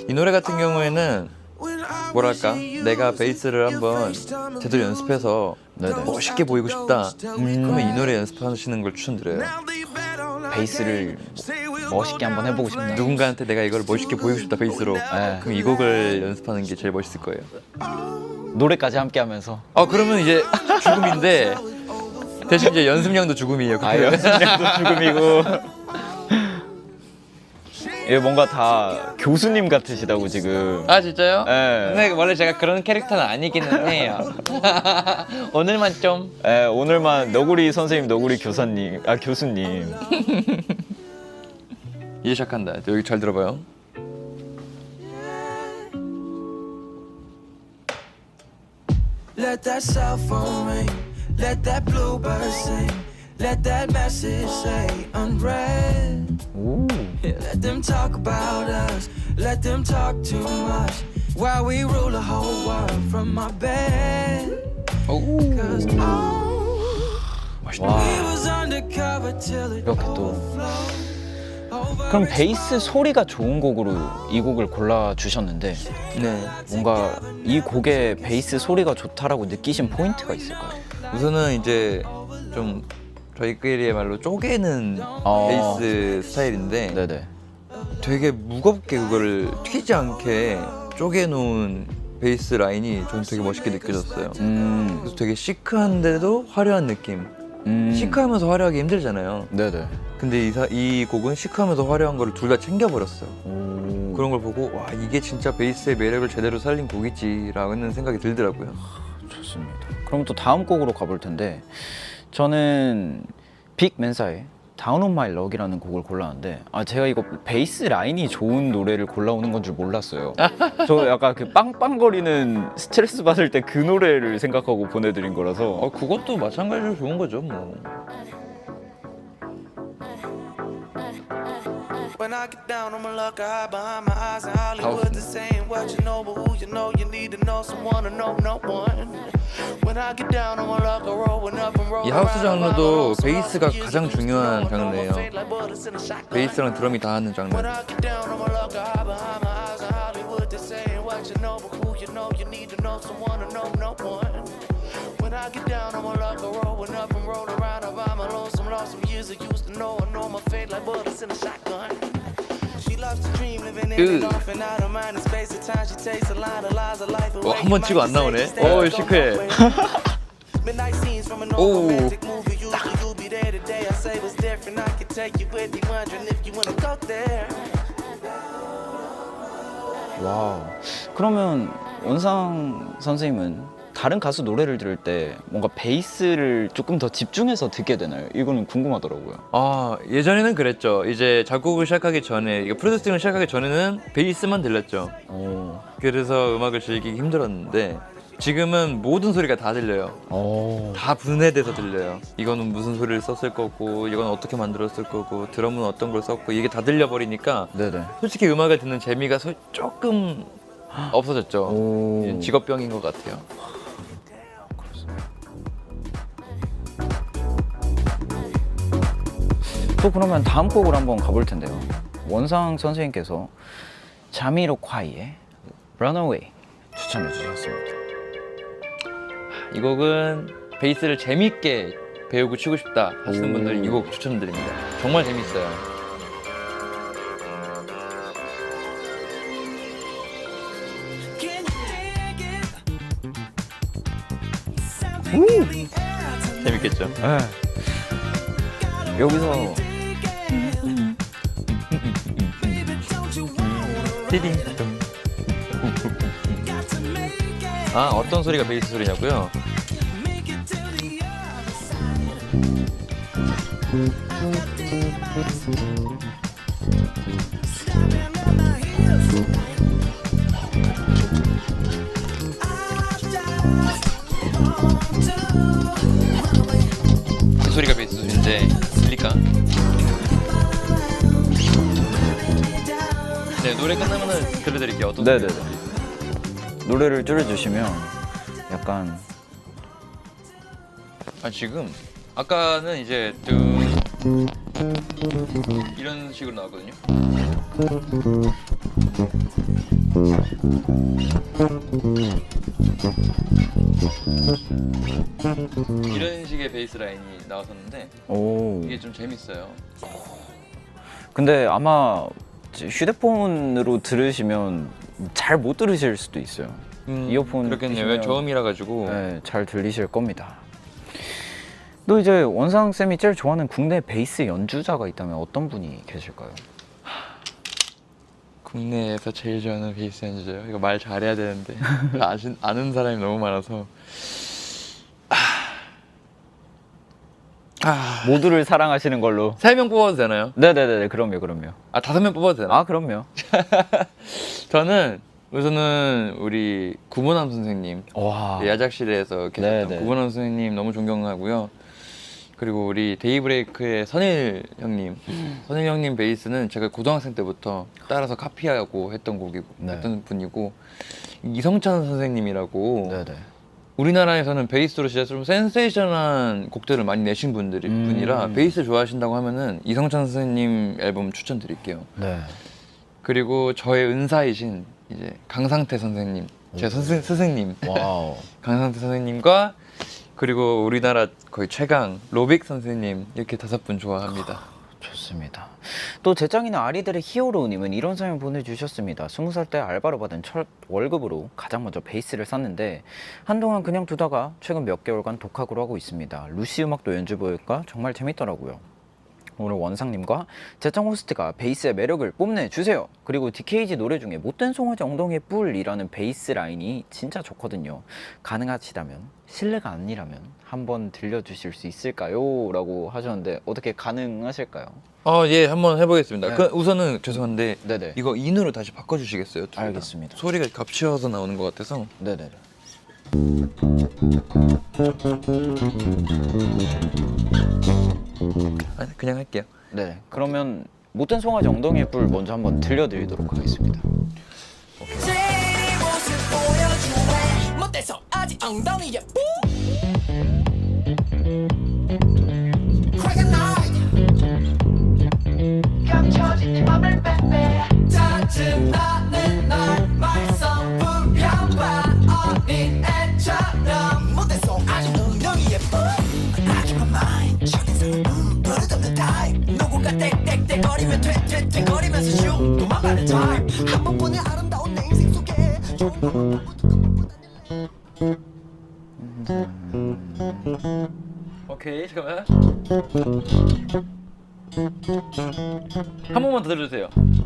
이 노래 같은 경우에는 When I 뭐랄까, see you, 내가 베이스를 한번 FaceTime 제대로 연습해서 네네. 멋있게 보이고 싶다. 그러면 이 노래 연습하시는 걸 추천드려요. Now they bet on our 베이스를 game. Say we'll 멋있게 go 한번 down 해보고 in 싶다. flames. 누군가한테 내가 이걸 멋있게 보이고 싶다 베이스로. 그럼 이 곡을 연습하는 게 제일 멋있을 거예요. 노래까지 함께 하면서 그러면 이제 죽음인데 대신 이제 연습량도 죽음이에요. 연습량도 죽음이고 이게 뭔가 다 교수님 같으시다고 지금. 아 진짜요? 네. 근데 원래 제가 그런 캐릭터는 아니기는 해요. 오늘만 좀. 오늘만 너구리 선생님, 너구리 교사님, 교수님. 이제 시작한다. 여기 잘 들어봐요. Let that cell phone ring. Let that bluebird sing. Let that message say unread. 오. Let them talk about us. Let them talk too much. While we rule the whole world from my bed. Cause 멋있다. 와. we was undercover till it 이렇게 또. overflowed. 그럼 베이스 소리가 좋은 곡으로 이 곡을 골라 주셨는데 네. 뭔가 이 곡의 베이스 소리가 좋다라고 느끼신 포인트가 있을까요? 우선은 이제 좀 저희끼리의 말로 쪼개는 베이스 스타일인데 네네. 되게 무겁게 그거를 튀지 않게 쪼개놓은 베이스 라인이 전 되게 멋있게 느껴졌어요. 그래서 되게 시크한데도 화려한 느낌. 시크하면서 화려하기 힘들잖아요. 네네. 근데 이 곡은 시크하면서 화려한 거를 둘 다 챙겨버렸어요. 오. 그런 걸 보고 와 이게 진짜 베이스의 매력을 제대로 살린 곡이지라는 생각이 들더라고요. 좋습니다. 그럼 또 다음 곡으로 가볼 텐데 저는 빅 맨사의 Down on My Luck이라는 곡을 골랐는데 제가 이거 베이스 라인이 좋은 노래를 골라오는 건 줄 몰랐어요. 저 약간 그 빵빵거리는 스트레스 받을 때 그 노래를 생각하고 보내드린 거라서 그것도 마찬가지로 좋은 거죠 뭐. When I get down on my luck, I hide behind my eyes in Hollywood. The saying what you know, but who you know, you need to know someone to know no one. When I get down on my luck, I roll up and roll. 이 하우스 장르도 베이스가 가장 중요한 장르예요. 베이스랑 드럼이 다 하는 장르. When I get down on my luck, I hide behind my eyes in Hollywood. The saying what you know, but who you know, you need to know someone to know no one. When I get down on my luck, I roll up and roll around. I buy my lonesome, lost some years I used to know. I know my fate like bullets in a shotgun. She loves to dream, living in and off and out of mind and space. At times she takes a line of lies of life away. 한 번 치고 안 나오네. 시크해. Midnight scenes from an old romantic movie. Usually you'll be there today. I say what's different. I can take you with me, wondering if you wanna go there. 와우. 그러면 원상 선생님은 다른 가수 노래를 들을 때 뭔가 베이스를 조금 더 집중해서 듣게 되나요? 이거는 궁금하더라고요. 아 예전에는 그랬죠. 이제 작곡을 시작하기 전에 이게 프로듀싱을 시작하기 전에는 베이스만 들렸죠. 오. 그래서 음악을 즐기기 힘들었는데 지금은 모든 소리가 다 들려요. 오. 다 분해돼서 들려요. 이거는 무슨 소리를 썼을 거고 이건 어떻게 만들었을 거고 드럼은 어떤 걸 썼고 이게 다 들려버리니까 네네. 솔직히 음악을 듣는 재미가 조금 없어졌죠. 오. 이제 직업병인 것 같아요. 또 그러면 다음 곡을 한번 가볼 텐데요. 원상 선생님께서 자미로콰이의 Runaway 추천해 주셨습니다. 이 곡은 베이스를 재밌게 배우고 치고 싶다 하시는 오. 분들 이 곡 추천드립니다. 정말 재밌어요. Can you dig it? 재밌겠죠? 네. 여기서 띠딩. 아 어떤 소리가 베이스 소리냐고요? 이 소리가 베이스 소리인데 들릴까? 네 노래 끝나면은 들려드릴게요. 어떤 네네네. 소리인지. 노래를 줄여주시면 약간 아 지금 아까는 이제 뚱 이런 식으로 나왔거든요. 이런 식의 베이스 라인이 나왔었는데 오. 이게 좀 재밌어요. 근데 아마 휴대폰으로 들으시면 잘 못 들으실 수도 있어요. 이어폰 그렇겠네요. 끼시면- 왜 저음이라 가지고. 네, 잘 들리실 겁니다. 또 이제 원상 쌤이 제일 좋아하는 국내 베이스 연주자가 있다면 어떤 분이 계실까요? 국내에서 제일 좋아하는 베이스 연주자요? 이거 말 잘해야 되는데 아는 사람이 너무 많아서 모두를 사랑하시는 걸로. 3명 뽑아도 되나요? 네네네, 그럼요. 아 5명 뽑아도 되나? 아, 그럼요. 저는 우선은 우리 구본함 선생님 와. 야작실에서 계셨던 네네. 구본함 선생님 너무 존경하고요. 그리고 우리 데이브레이크의 선일 형님, 선일 형님 베이스는 제가 고등학생 때부터 따라서 카피하고 했던 곡이고 네. 했던 분이고 이성찬 선생님이라고 네네. 우리나라에서는 베이스로 진짜 좀 센세이션한 곡들을 많이 내신 분이라 베이스 좋아하신다고 하면은 이성찬 선생님 앨범 추천드릴게요. 네. 그리고 저의 은사이신 이제 강상태 선생님, 제 스승님 와우. 강상태 선생님과 그리고 우리나라 거의 최강 로빅 선생님 이렇게 5분 좋아합니다. 좋습니다. 또 제짱이는 아리들의 히어로님은 이런 사연 보내주셨습니다. 20살 때 알바로 받은 첫 월급으로 가장 먼저 베이스를 샀는데 한동안 그냥 두다가 최근 몇 개월간 독학으로 하고 있습니다. 루시 음악도 연주해보니까 정말 재밌더라고요. 오늘 원상님과 제짱 호스트가 베이스의 매력을 뽐내주세요. 그리고 DKG 노래 중에 못된 송아지 엉덩이에 뿔이라는 베이스 라인이 진짜 좋거든요. 가능하시다면, 실례가 아니라면 한번 들려주실 수 있을까요? 라고 하셨는데 어떻게 가능하실까요? 예, 한번 해보겠습니다. 네. 그 우선은 죄송한데 네네. 이거 인으로 다시 바꿔주시겠어요? 둘 다? 알겠습니다. 소리가 겹치어서 나오는 것 같아서. 네네네. 아니, 그냥 할게요. 네, 그러면 못된 송아지 엉덩이에 뿔 먼저 한번 들려드리도록 하겠습니다. 제 모습 보여줄래 못돼서 아직 엉덩이에 뿜 Crack a night 감춰진 네 맘을 빼빼 짜증나는 날 말썽 불평과 어린 애처럼 못돼서 아직 엉덩이에 뿜 아직 my mind 적인 사람 버릇없는 타입 누군가 땡땡땡거리면 퇴퇴퇴거리면서 슝 도망가는 타입 한 번뿐인 아름다운 내 인생 속에 오케이, 잠깐만. 한 번만 더 들려주세요. 모습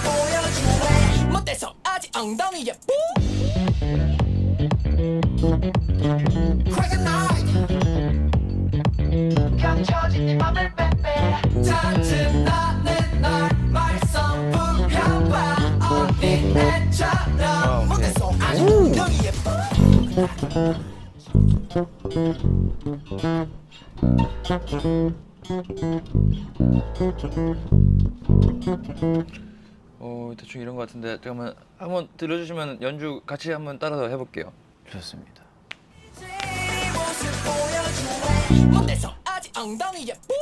보여줄래 못돼서 아직 엉덩이에 뿜 Crack a night 감춰진 네 맘을 빼빼 잦은 나는 날 말썽 부려봐 언니네처럼 무대속 아주 엉덩이에 대충 이런 것 같은데 잠깐만 한번 들려주시면 연주 같이 한번 따라서 해볼게요. 좋습니다. 모습 보여줄래 무대속 아직 엉덩이에 뿜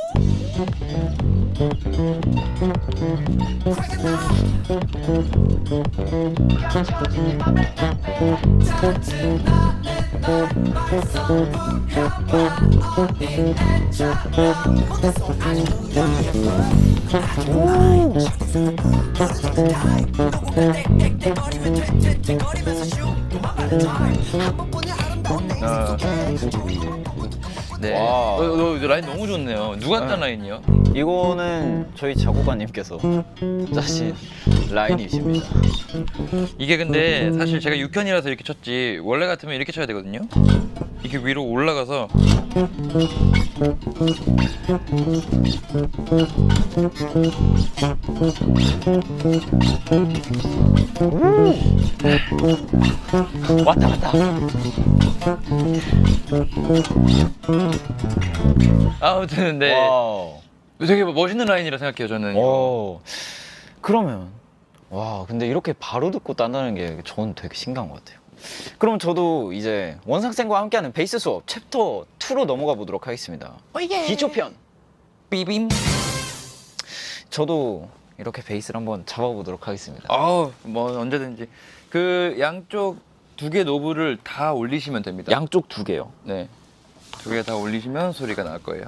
Crack a night 감춰진 네 맘을 빼빼 잦은 나는 날 말썽 부려봐 언니네처럼 무대속 아주 엉덩이에 네. 와우. 너 라인 너무 좋네요. 누가 딴 라인이요? 이거는 저희 작곡가님께서 짜신 라인이십니다. 이게 근데 사실 제가 6현이라서 이렇게 쳤지 원래 같으면 이렇게 쳐야 되거든요. 이게 위로 올라가서 왔다 갔다. 아무튼 네. 와우. 되게 멋있는 라인이라 생각해요 저는. 이거. 오. 그러면 와 근데 이렇게 바로 듣고 딴다는 게 저는 되게 신기한 것 같아요. 그럼 저도 이제 원상쌤과 함께하는 베이스 수업 챕터 2로 넘어가 보도록 하겠습니다. 기초편 삐빔. 저도 이렇게 베이스를 한번 잡아보도록 하겠습니다. 뭐 언제든지 그 양쪽 두 개 노브를 다 올리시면 됩니다. 양쪽 두 개요. 네. 두 개 다 올리시면 소리가 날 거예요.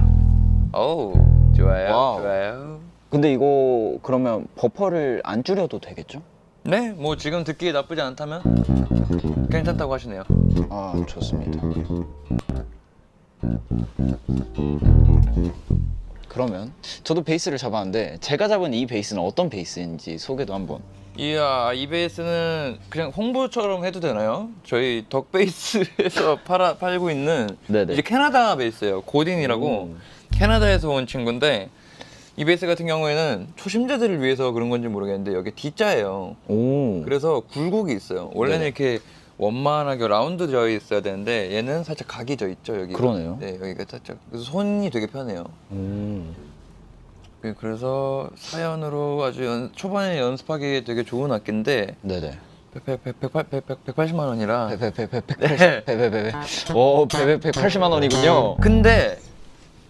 어우, 좋아요. 와우. 좋아요. 근데 이거 그러면 버퍼를 안 줄여도 되겠죠? 네, 뭐 지금 듣기에 나쁘지 않다면 괜찮다고 하시네요. 아 좋습니다. 그러면 저도 베이스를 잡았는데 제가 잡은 이 베이스는 어떤 베이스인지 소개도 한번. 이야, 이 베이스는 그냥 홍보처럼 해도 되나요? 저희 덕베이스에서 팔고 있는 네네. 이제 캐나다 베이스예요. 고딘이라고 캐나다에서 온 친구인데 이 베이스 같은 경우에는 초심자들을 위해서 그런 건지 모르겠는데 여기 D자예요. 오. 그래서 굴곡이 있어요. 원래는 네네. 이렇게 원만하게 라운드 져 있어야 되는데 얘는 살짝 각이 져 있죠 여기. 그러네요. 네, 여기가 살짝. 그래서 손이 되게 편해요. 그래서 사연으로 아주 초반에 연습하기 되게 좋은 악기인데 네네. 180만 원이라. 네. 180만 원이군요. 근데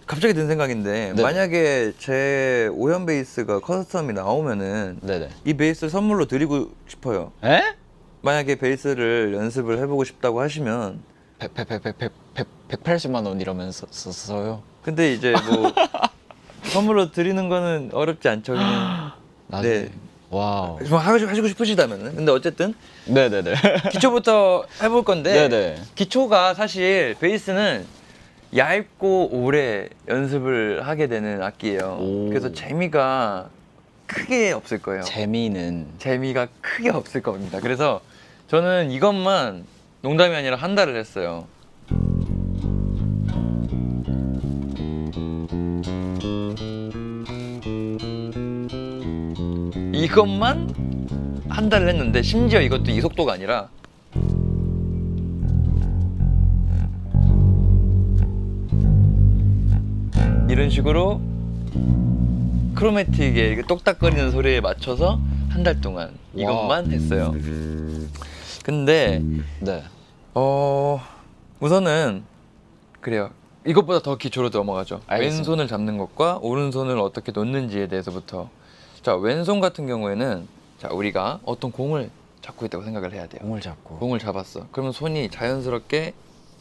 갑자기 든 생각인데 네. 만약에 제 5현 베이스가 커스텀이 나오면은 네네. 이 베이스를 선물로 드리고 싶어요. 에? 만약에 베이스를 연습을 해보고 싶다고 하시면 180만 원 이러면서요. 근데 이제 뭐 선물로 드리는 거는 어렵지 않죠 그냥. 나중에. 네. 와우. 뭐 하시고 싶으시다면은. 근데 어쨌든 네네네. 기초부터 해볼 건데 네네. 기초가 사실 베이스는 얇고 오래 연습을 하게 되는 악기예요. 오. 그래서 재미가 크게 없을 거예요. 재미가 크게 없을 겁니다. 그래서 저는 이것만 농담이 아니라 한 달을 했어요. 이것만 한 달을 했는데 심지어 이것도 이 속도가 아니라 이런 식으로 크로매틱에 이렇게 똑딱거리는 소리에 맞춰서 한 달 동안 이것만 했어요. 근데 네. 우선은 그래요. 이것보다 더 기초로 넘어가죠. 알겠습니다. 왼손을 잡는 것과 오른손을 어떻게 놓는지에 대해서부터. 자, 왼손 같은 경우에는 자, 우리가 어떤 공을 잡고 있다고 생각을 해야 돼요. 공을 잡고. 공을 잡았어. 그러면 손이 자연스럽게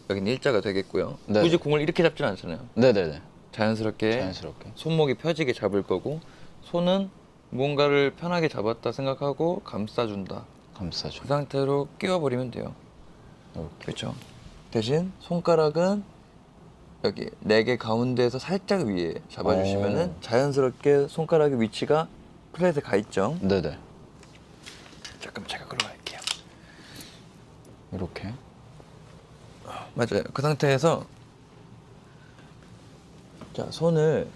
여기는 일자가 되겠고요. 네. 굳이 공을 이렇게 잡지는 않잖아요. 네네네. 자연스럽게 자연스럽게. 손목이 펴지게 잡을 거고 손은 뭔가를 편하게 잡았다 생각하고 감싸준다. 감싸줘. 그 상태로 끼워버리면 돼요. 오케이. 그렇죠. 대신 손가락은 여기 4개 가운데에서 살짝 위에 잡아주시면은 오. 자연스럽게 손가락의 위치가 플랫에 가 있죠. 네네. 잠깐 제가 걸어갈게요. 이렇게. 맞아요. 그 상태에서 자 손을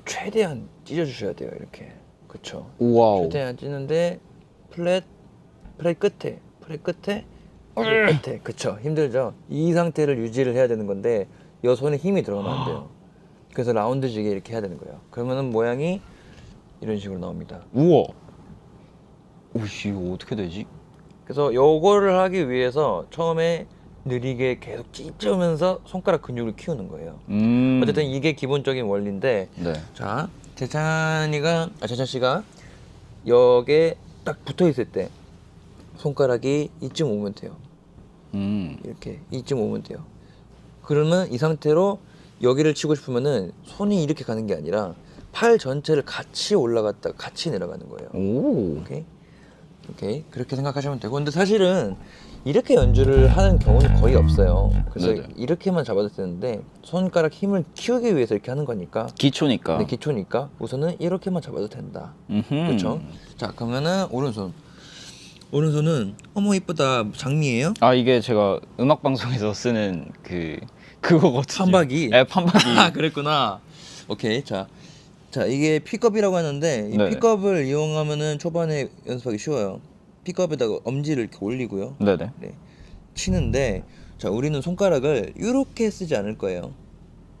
최대한 찢어주셔야 돼요. 이렇게. 그쵸. 와우. 최대한 찢는데 플랫 끝에 끝에. 그쵸. 힘들죠. 이 상태를 유지를 해야 되는 건데 이 손에 힘이 들어가면 안 돼요. 그래서 라운드지게 이렇게 해야 되는 거예요. 그러면은 모양이 이런 식으로 나옵니다. 우와. 오씨 이거 어떻게 되지? 그래서 요거를 하기 위해서 처음에 느리게 계속 찢으면서 손가락 근육을 키우는 거예요. 어쨌든 이게 기본적인 원리인데 네. 자 재찬 씨가 여기에 딱 붙어 있을 때 손가락이 이쯤 오면 돼요. 이렇게 이쯤 오면 돼요. 그러면 이 상태로 여기를 치고 싶으면은 손이 이렇게 가는 게 아니라 팔 전체를 같이 올라갔다가 같이 내려가는 거예요. 오. 오케이 그렇게 생각하시면 되고, 근데 사실은 이렇게 연주를 하는 경우는 거의 없어요. 그래서 네네. 이렇게만 잡아도 되는데 손가락 힘을 키우기 위해서 이렇게 하는 거니까. 기초니까. 네, 기초니까 우선은 이렇게만 잡아도 된다. 그렇죠? 자 그러면은 오른손은 어머 이쁘다 장미예요? 아 이게 제가 음악 방송에서 쓰는 그거거든요. 판박이? 네, 판박이. 아 그랬구나. 오케이 자 이게 픽업이라고 하는데 이 네. 픽업을 이용하면은 초반에 연습하기 쉬워요. 픽업에다가 엄지를 이렇게 올리고요. 네네. 네, 치는데 자 우리는 손가락을 이렇게 쓰지 않을 거예요.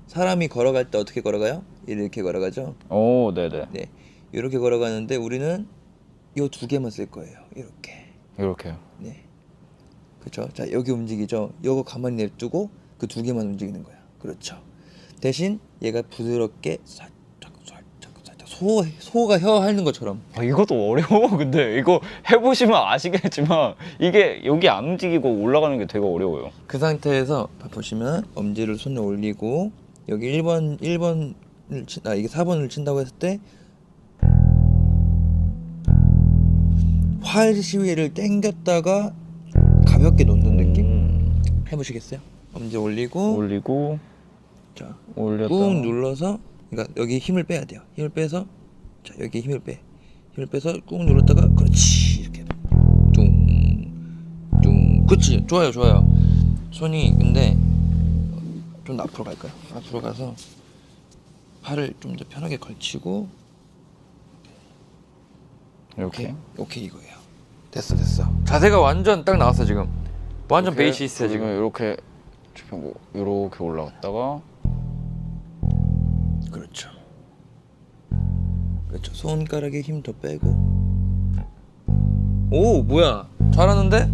사람이 걸어갈 때 어떻게 걸어가요? 이렇게 걸어가죠. 오, 네네. 네, 이렇게 걸어가는데 우리는 이 두 개만 쓸 거예요. 이렇게요. 네, 그렇죠. 자 여기 움직이죠. 이거 가만히 냅두고 그 두 개만 움직이는 거야. 그렇죠. 대신 얘가 부드럽게 살짝 소가 혀 핥는 것처럼. 아, 이것도 어려워. 근데 이거 해보시면 아시겠지만 이게 여기 안 움직이고 올라가는 게 되게 어려워요. 그 상태에서 보시면 엄지를 손에 올리고 여기 1번을 이게 4번을 친다고 했을 때 활 시위를 당겼다가 가볍게 놓는 느낌. 해보시겠어요? 엄지 올리고 자 올렸다. 꾹 눌러서, 그러니까 여기 힘을 빼야 돼요. 힘을 빼서 자 여기 힘을 빼서 꾹 눌렀다가 그렇지 이렇게 뚱 그렇지 좋아요. 손이 근데 좀 앞으로 갈까요? 앞으로 가서 팔을 좀 더 편하게 걸치고 이렇게. 오케이 이거예요. 됐어. 자세가 완전 딱 나왔어 지금. 완전 이렇게 베이시스트야 지금. 이렇게 이렇게 올라갔다가 그렇죠. 손가락에 힘 더 빼고. 오 뭐야 잘하는데?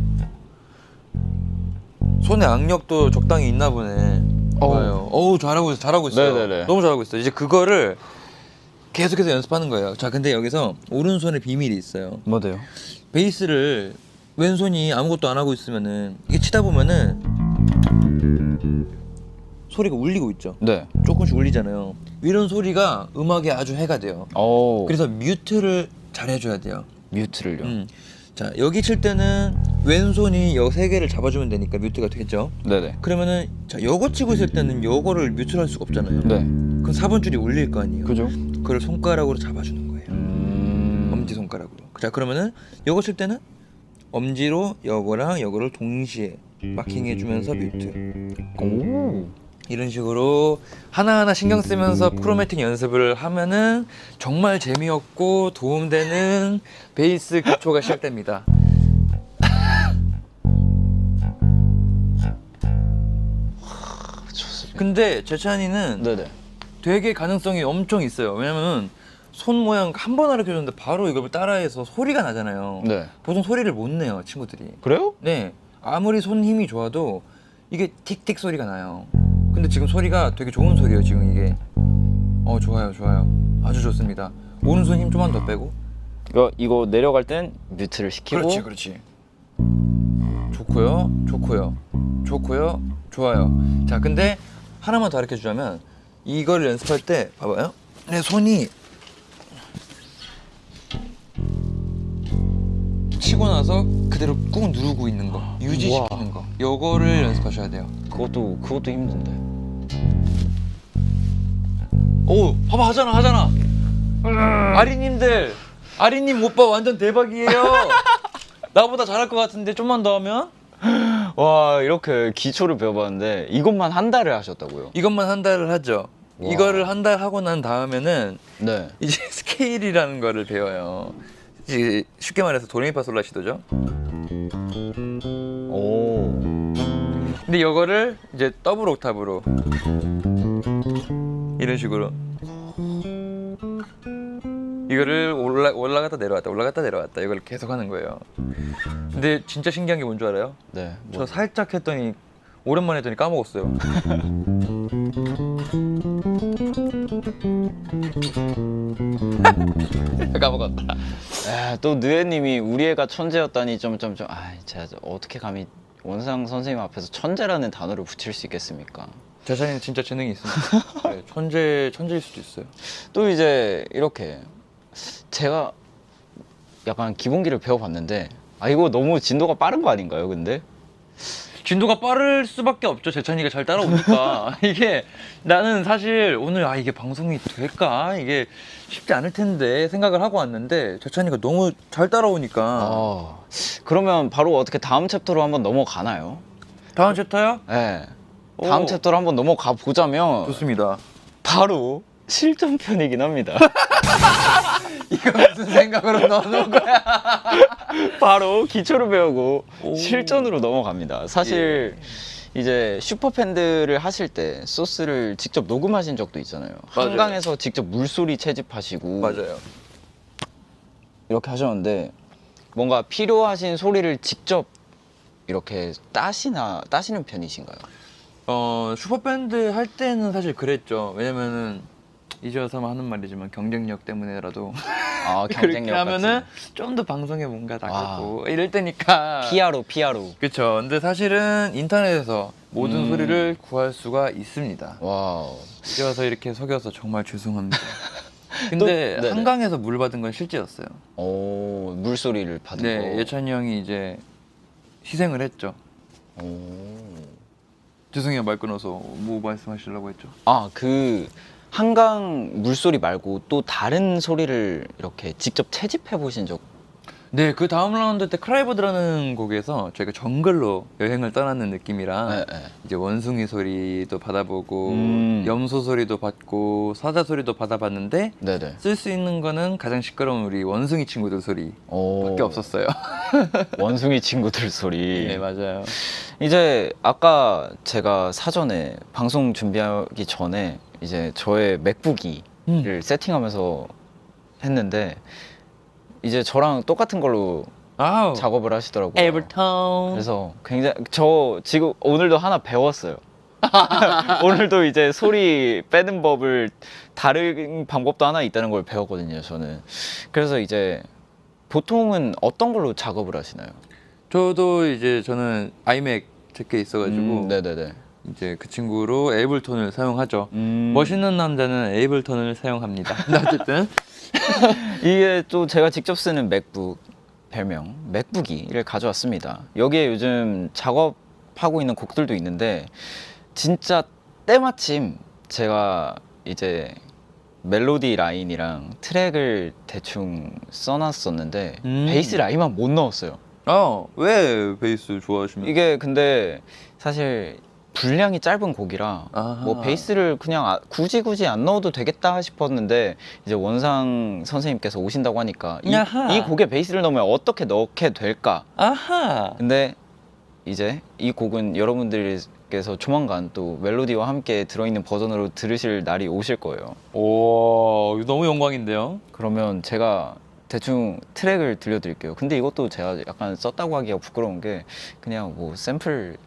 손의 악력도 적당히 있나 보네. 좋아요. 어우 잘하고 있어요. 네네네. 너무 잘하고 있어. 이제 그거를 계속해서 연습하는 거예요. 자 근데 여기서 오른손에 비밀이 있어요. 뭐돼요? 베이스를 왼손이 아무것도 안 하고 있으면은 이게 치다 보면은 소리가 울리고 있죠. 네. 조금씩 울리잖아요. 이런 소리가 음악에 아주 해가 돼요. 오. 그래서 뮤트를 잘 해줘야 돼요. 뮤트를요. 자 여기 칠 때는 왼손이 여 세 개를 잡아주면 되니까 뮤트가 되겠죠. 네네. 그러면은 자 요거 치고 있을 때는 요거를 뮤트를 할 수가 없잖아요. 네. 그럼 4번 줄이 울릴 거 아니에요. 그죠? 그걸 손가락으로 잡아주는 거예요. 엄지 손가락으로. 자 그러면은 요거 칠 때는 엄지로 요거랑 요거를 동시에 마킹해주면서 뮤트. 오. 이런 식으로 하나하나 신경 쓰면서 크로매틱 연습을 하면은 정말 재미없고 도움되는 베이스 기초가 시작됩니다. 좋습니다. 근데 재찬이는 네네. 되게 가능성이 엄청 있어요. 왜냐면은 손 모양 한 번 가르쳐줬는데 바로 이걸 따라해서 소리가 나잖아요. 네. 보통 소리를 못 내요 친구들이. 그래요? 네, 아무리 손 힘이 좋아도 이게 틱틱 소리가 나요. 근데 지금 소리가 되게 좋은 소리예요 지금 이게. 좋아요 아주 좋습니다. 오른손 힘 좀만 더 빼고. 이거 내려갈 땐 뮤트를 시키고. 그렇지 좋고요 좋아요. 자 근데 하나만 더 가르쳐 주자면 이걸 연습할 때 봐봐요. 내 손이 치고 나서 그대로 꾹 누르고 있는 거, 유지시키는 거, 요거를 연습하셔야 돼요. 그것도 힘든데. 오, 봐봐 하잖아. 아리님 오빠 완전 대박이에요. 나보다 잘할 것 같은데 좀만 더 하면. 와, 이렇게 기초를 배워봤는데 이것만 한 달을 하셨다고요? 이것만 한 달을 하죠. 와. 이거를 한 달 하고 난 다음에는 네. 이제 스케일이라는 거를 배워요. 이제 쉽게 말해서 도레미파솔라시도죠. 오. 근데 이거를 이제 더블 옥타브로 이런 식으로 이거를 올라갔다 내려왔다 올라갔다 내려왔다 이걸 계속 하는 거예요. 근데 진짜 신기한 게 뭔 줄 알아요? 네. 저 살짝 했더니 오랜만에 했더니 까먹었어요. 까먹었다. 아, 또 느에님이 우리 애가 천재였다니 점점점. 제가 어떻게 감히 원상 선생님 앞에서 천재라는 단어를 붙일 수 있겠습니까? 제 자신은 진짜 재능이 있습니다. 네, 천재일 수도 있어요. 또 이제 이렇게 제가 약간 기본기를 배워봤는데 이거 너무 진도가 빠른 거 아닌가요? 근데 진도가 빠를 수밖에 없죠. 재찬이가 잘 따라오니까. 이게 나는 사실 오늘 이게 방송이 될까? 이게 쉽지 않을 텐데 생각을 하고 왔는데 재찬이가 너무 잘 따라오니까. 그러면 바로 어떻게 다음 챕터로 한번 넘어가나요? 다음 챕터요? 네. 다음 오. 챕터로 한번 넘어가 보자면 좋습니다. 바로 실전편이긴 합니다. 이거 무슨 생각으로 넣어놓은 거야? 바로 기초를 배우고 오. 실전으로 넘어갑니다. 사실 이제 슈퍼팬들을 하실 때 소스를 직접 녹음하신 적도 있잖아요. 맞아요. 한강에서 직접 물소리 채집하시고 맞아요. 이렇게 하셨는데 뭔가 필요하신 소리를 직접 이렇게 따시는 편이신가요? 슈퍼밴드 할 때는 사실 그랬죠. 왜냐면은 이제 와서 하는 말이지만 경쟁력 때문에라도 그렇게 경쟁력 하면은 같은 좀 더 방송에 뭔가 나가고 이럴 때니까. PRO. 그쵸. 근데 사실은 인터넷에서 모든 음. 소리를 구할 수가 있습니다. 와우. 이제 와서 이렇게 속여서 정말 죄송합니다. 근데 네네. 한강에서 물 받은 건 실제였어요. 오, 물소리를 받은 네, 거. 예찬이 형이 이제 희생을 했죠. 오. 죄송해요, 말 끊어서. 뭐 말씀하시려고 했죠? 그 한강 물소리 말고 또 다른 소리를 이렇게 직접 채집해 보신 적? 네, 그 다음 라운드 때 크라이버드라는 곡에서 저희가 정글로 여행을 떠나는 느낌이라 네. 이제 원숭이 소리도 받아보고 염소 소리도 받고 사자 소리도 받아봤는데 네네. 쓸 수 있는 거는 가장 시끄러운 우리 원숭이 친구들 소리밖에 오. 없었어요. 원숭이 친구들 소리. 네, 맞아요. 이제 아까 제가 사전에 방송 준비하기 전에 이제 저의 맥북이를 세팅하면서 했는데 이제 저랑 똑같은 걸로 아우. 작업을 하시더라고요. 에버턴. 그래서 굉장히 저 지금 오늘도 하나 배웠어요. 오늘도 이제 소리 빼는 법을 다른 방법도 하나 있다는 걸 배웠거든요. 저는. 그래서 이제 보통은 어떤 걸로 작업을 하시나요? 저도 이제 저는 아이맥 제게 있어가지고 네네네. 이제 그 친구로 에이블톤을 사용하죠. 음. 멋있는 남자는 에이블톤을 사용합니다. 근데 어쨌든 이게 또 제가 직접 쓰는 맥북 별명 맥북이를 가져왔습니다. 여기에 요즘 작업하고 있는 곡들도 있는데 진짜 때마침 제가 이제 멜로디 라인이랑 트랙을 대충 써놨었는데 베이스 라인만 못 넣었어요. 왜 베이스 좋아하시면? 이게 근데 사실 분량이 짧은 곡이라 아하. 뭐 베이스를 그냥 굳이 안 넣어도 되겠다 싶었는데 이제 원상 선생님께서 오신다고 하니까 야하. 이 곡에 베이스를 넣으면 어떻게 넣게 될까? 아하. 근데 이제 이 곡은 여러분들께서 조만간 또 멜로디와 함께 들어있는 버전으로 들으실 날이 오실 거예요. 오, 너무 영광인데요. 그러면 제가 대충 트랙을 들려드릴게요. 근데 이것도 제가 약간 썼다고 하기가 부끄러운 게 그냥 뭐 샘플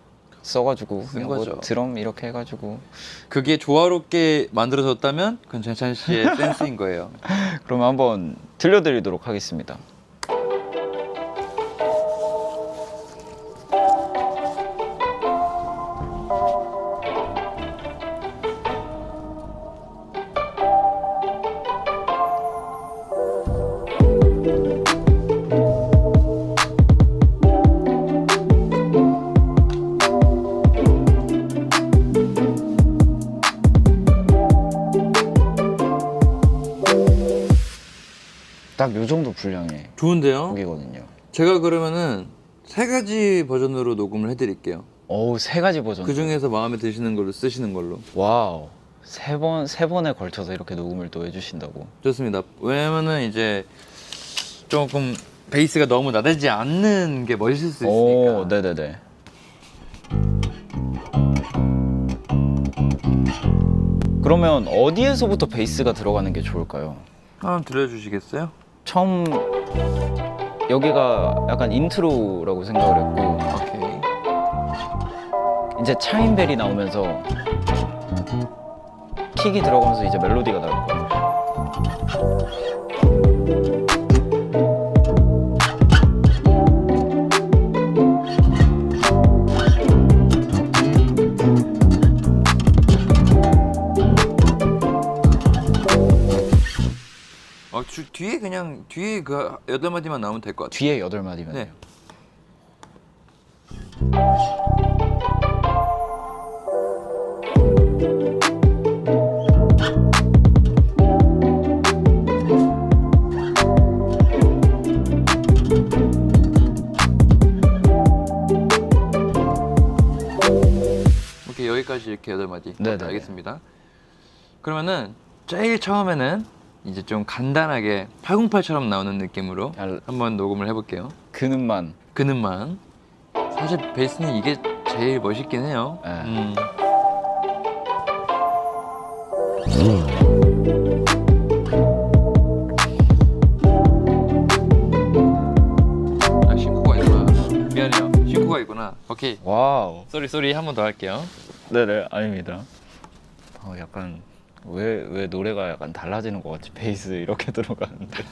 써가지고 그냥 뭐 거죠. 드럼 이렇게 해가지고 그게 조화롭게 만들어졌다면 그건 재찬 씨의 센스인 거예요. 그러면 한번 들려드리도록 하겠습니다. 딱 요 정도 분량의 좋은데요? 곡이거든요. 제가 그러면은 세 가지 버전으로 녹음을 해드릴게요. 오, 세 가지 버전. 그 중에서 마음에 드시는 걸로 쓰시는 걸로. 와우. 세 번에 걸쳐서 이렇게 녹음을 또 해주신다고. 좋습니다. 왜냐면은 이제 조금 베이스가 너무 나대지 않는 게 멋있을 수 있으니까. 오, 네네네. 그러면 어디에서부터 베이스가 들어가는 게 좋을까요? 한번 들려주시겠어요? 처음 여기가 약간 인트로라고 생각을 했고 오케이. 이제 차인벨이 나오면서 킥이 들어가면서 이제 멜로디가 나올 거예요. 뒤에 그냥 뒤에 그 8마디만 나오면 될 것 같아요. 뒤에 8마디면 네. 오케이, 여기까지 이렇게 8마디. 네네. 알겠습니다. 그러면은 제일 처음에는 이제 좀 간단하게 808처럼 나오는 느낌으로 한번 녹음을 해볼게요. 그는만. 그는만. 사실 베이스는 이게 제일 멋있긴 해요. 네. 아, 싱크가 있구나. 미안해요. 싱크가 있구나. 오케이. 와우. 쏘리 한 번 더 할게요. 네네, 아닙니다. 약간 왜 노래가 약간 달라지는 것 같지? 베이스 이렇게 들어가는데.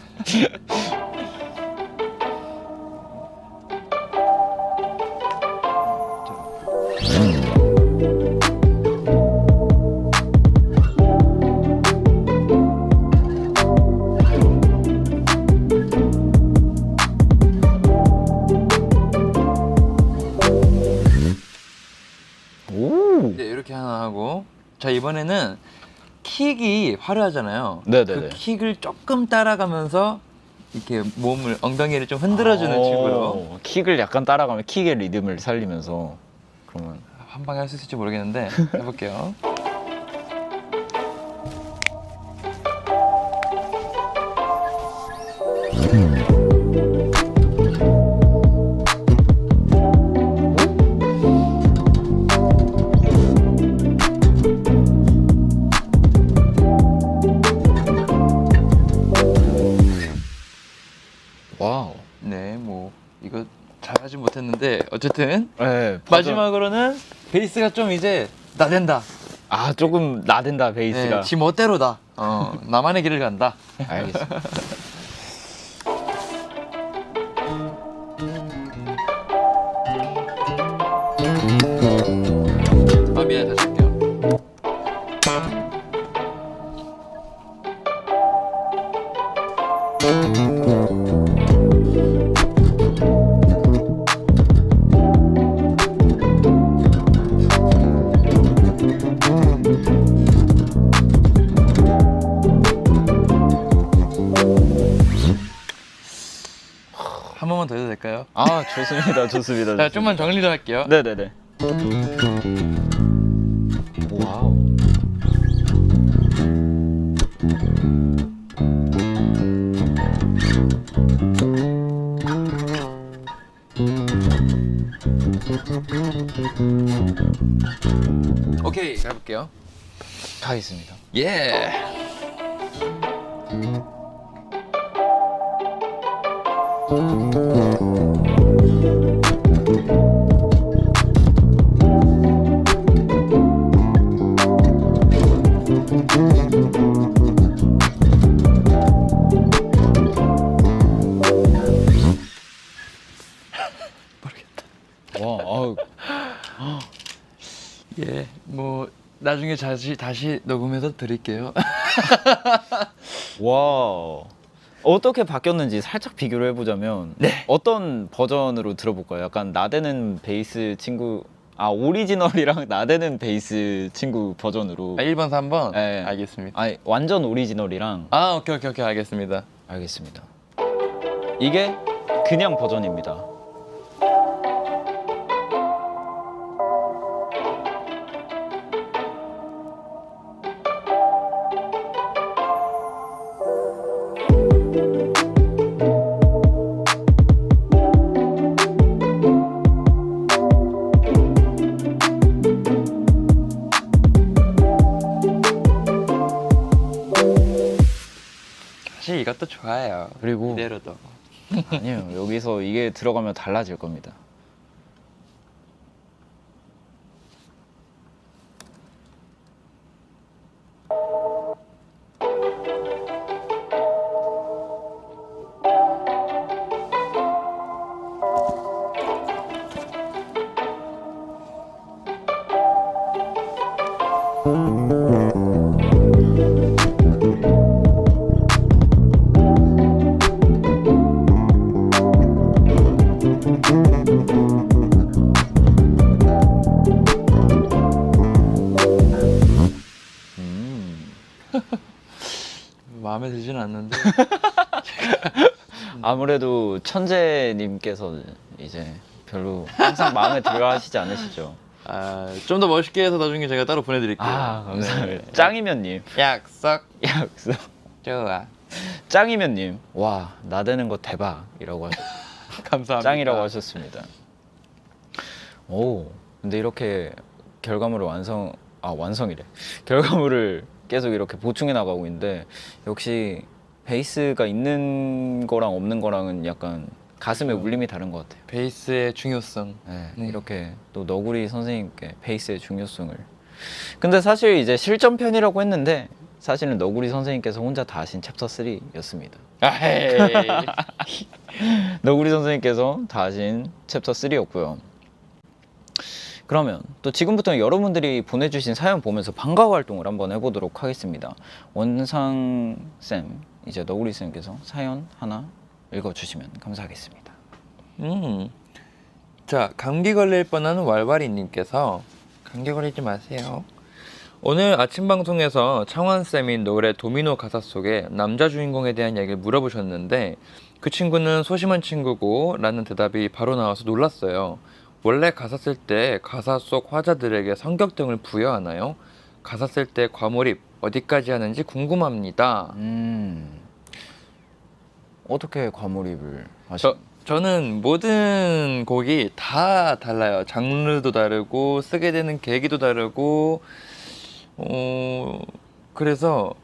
오. 이제 이렇게 하나 하고, 자 이번에는 킥이 화려하잖아요. 네네네. 그 킥을 조금 따라가면서 이렇게 몸을 엉덩이를 좀 흔들어주는 식으로 킥을 약간 따라가면 킥의 리듬을 살리면서 그러면 한 방에 할 수 있을지 모르겠는데 해볼게요. 와우. 네, 뭐 이거 잘하진 못했는데 어쨌든 네, 마지막으로는 베이스가 좀 이제 나댄다. 조금 나댄다 베이스가. 네, 지 멋대로다. 나만의 길을 간다. 알겠습니다. 아 미안해, 다시 할게요. 한 번만 더 해도 될까요? 좋습니다, 좋습니다. 자, 좀만 정리를 할게요. 네네네. 와우. 오케이, 해볼게요. 가겠습니다. 예. 와, 예, 뭐 나중에 다시 녹음해서 드릴게요. 와. 어떻게 바뀌었는지 살짝 비교를 해보자면 어떤 버전으로 들어볼까요? 약간 나대는 베이스 친구 오리지널이랑 나대는 베이스 친구 버전으로 1번, 3번? 네. 알겠습니다. 완전 오리지널이랑 오케이, 알겠습니다. 알겠습니다. 이게 그냥 버전입니다. 사실 이것도 좋아요. 그리고 이대로도. 아니에요. 여기서 이게 들어가면 달라질 겁니다. 마음에 들지는 않는데. 아무래도 천재님께서 이제 별로 항상 마음에 들어 하시지 않으시죠? 좀 더 멋있게 해서 나중에 제가 따로 보내드릴게요. 감사합니다. 네. 짱이면님. 약속. 약속. 좋아. 짱이면님. 와, 나대는 거 대박이라고 하셨. 감사합니다. 짱이라고 하셨습니다. 오, 근데 이렇게 결과물을 완성이래. 결과물을 계속 이렇게 보충해 나가고 있는데 역시 베이스가 있는 거랑 없는 거랑은 약간 가슴에 울림이 다른 것 같아요. 베이스의 중요성. 네, 네. 이렇게 또 너구리 선생님께 베이스의 중요성을. 근데 사실 이제 실전편이라고 했는데 사실은 너구리 선생님께서 혼자 다 하신 챕터 3였습니다. 아헤이. 너구리 선생님께서 다 하신 챕터 3였고요. 그러면 또 지금부터 여러분들이 보내주신 사연 보면서 방과 활동을 한번 해보도록 하겠습니다. 원상쌤, 이제 너구리쌤께서 사연 하나 읽어주시면 감사하겠습니다. 자, 감기 걸릴 뻔한 왈왈이님께서 감기 걸리지 마세요. 오늘 아침 방송에서 창원쌤이 노래 도미노 가사 속에 남자 주인공에 대한 이야기를 물어보셨는데 그 친구는 소심한 친구고 라는 대답이 바로 나와서 놀랐어요. 원래 가사 쓸 때 가사 속 화자들에게 성격등을 부여하나요? 가사 쓸 때 과몰입 어디까지 하는지 궁금합니다. 어떻게 과몰입을 하시나요? 저는 모든 곡이 다 달라요. 장르도 다르고 쓰게 되는 계기도 다르고 그래서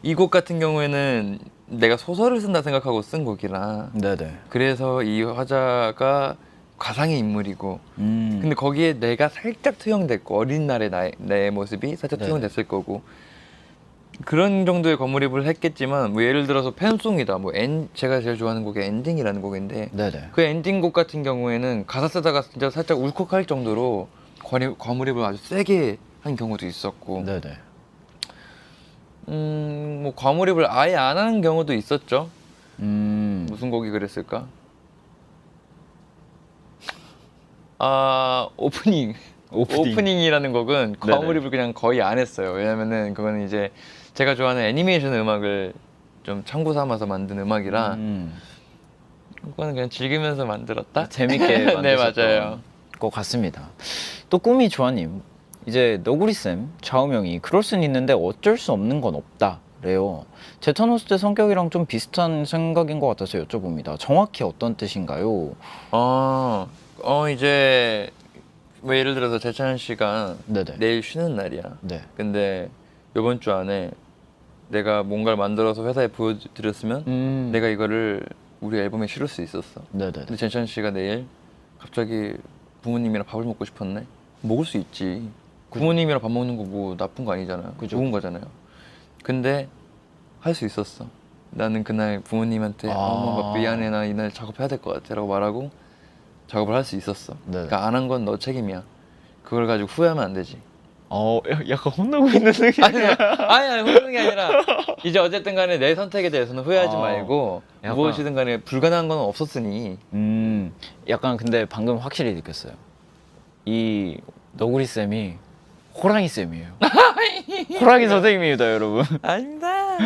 이 곡 같은 경우에는 내가 소설을 쓴다 생각하고 쓴 곡이라 네네. 그래서 이 화자가 가상의 인물이고 근데 근데 거기에 내가 살짝 투영됐고 어린 날의 내 모습이 살짝 네네. 투영됐을 거고 그런 정도의 과몰입을 했겠지만 뭐 예를 들어서 팬송이다 제가 제일 좋아하는 곡이 엔딩이라는 곡인데 네네. 그 엔딩곡 같은 경우에는 가사 쓰다가 진짜 살짝 울컥할 정도로 과몰입을 아주 세게 한 경우도 있었고 네네. 뭐 과몰입을 아예 안 하는 경우도 있었죠. 음. 무슨 곡이 그랬을까? 오프닝이라는 곡은 과몰입을 그냥 거의 안 했어요. 왜냐면은 그거는 이제 제가 좋아하는 애니메이션 음악을 좀 참고 삼아서 만든 음악이라 그거는 그냥 즐기면서 만들었다. 재밌게 만드셨던 네, 맞아요. 것 같습니다. 또 꿈이 조아님, 이제 너구리쌤 좌우명이 그럴 순 있는데 어쩔 수 없는 건 없다래요. 제타노스트 성격이랑 좀 비슷한 생각인 것 같아서 여쭤봅니다. 정확히 어떤 뜻인가요? 이제 뭐 예를 들어서 재찬 씨가 네네. 내일 쉬는 날이야. 네. 근데 이번 주 안에 내가 뭔가를 만들어서 회사에 보여드렸으면 내가 이거를 우리 앨범에 실을 수 있었어. 네네. 근데 재찬 씨가 내일 갑자기 부모님이랑 밥을 먹고 싶었네. 먹을 수 있지. 부모님이랑 밥 먹는 거 뭐 나쁜 거 아니잖아요. 그죠. 좋은 거잖아요. 근데 할 수 있었어. 나는 그날 부모님한테 엄마 미안해 나 이날 작업해야 될 것 같아 라고 말하고 작업을 할 수 있었어. 네네. 그러니까 안 한 건 너 책임이야. 그걸 가지고 후회하면 안 되지. 약간 혼나고 있는 느낌. 아니 후회하는 게 아니라 이제 어쨌든 간에 내 선택에 대해서는 후회하지 말고 약간- 무엇이든 간에 불가능한 건 없었으니 약간 근데 방금 확실히 느꼈어요. 이 너구리 쌤이 호랑이 쌤이에요. 호랑이 선생님입니다, 여러분. 아닙니다.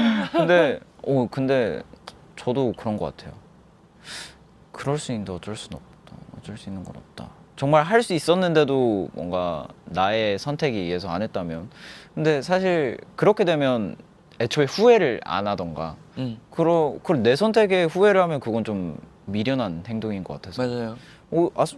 근데 저도 그런 것 같아요. 그럴 수 있는데 어쩔 수는 없다. 어쩔 수 있는 건 없다. 정말 할 수 있었는데도 뭔가 나의 선택에 의해서 안 했다면. 근데 사실 그렇게 되면 애초에 후회를 안 하던가. 그리고 내 선택에 후회를 하면 그건 좀 미련한 행동인 것 같아서 맞아요.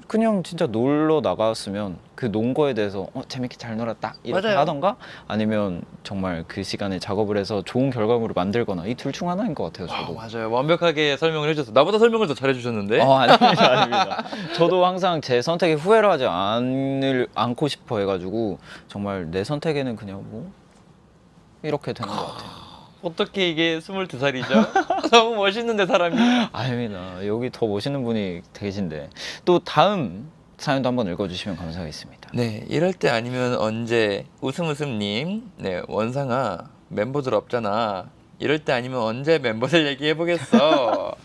그냥 진짜 놀러 나갔으면 그 논 거에 대해서 재밌게 잘 놀았다 이렇게 맞아요. 하던가 아니면 정말 그 시간에 작업을 해서 좋은 결과물을 만들거나 이 둘 중 하나인 것 같아요. 저도. 맞아요. 완벽하게 설명을 해주셨어. 나보다 설명을 더 잘해주셨는데. 아닙니다, 아닙니다. 저도 항상 제 선택에 후회를 하지 않고 싶어 해가지고 정말 내 선택에는 그냥 뭐 이렇게 되는 것 같아요. 어떻게 이게 22살이죠? 너무 멋있는데 사람이. 아닙니다. 여기 더 멋있는 분이 계신데 또 다음 사연도 한번 읽어주시면 감사하겠습니다. 네, 이럴 때 아니면 언제 웃음님, 네 원상아 멤버들 없잖아. 이럴 때 아니면 언제 멤버들 얘기해 보겠어.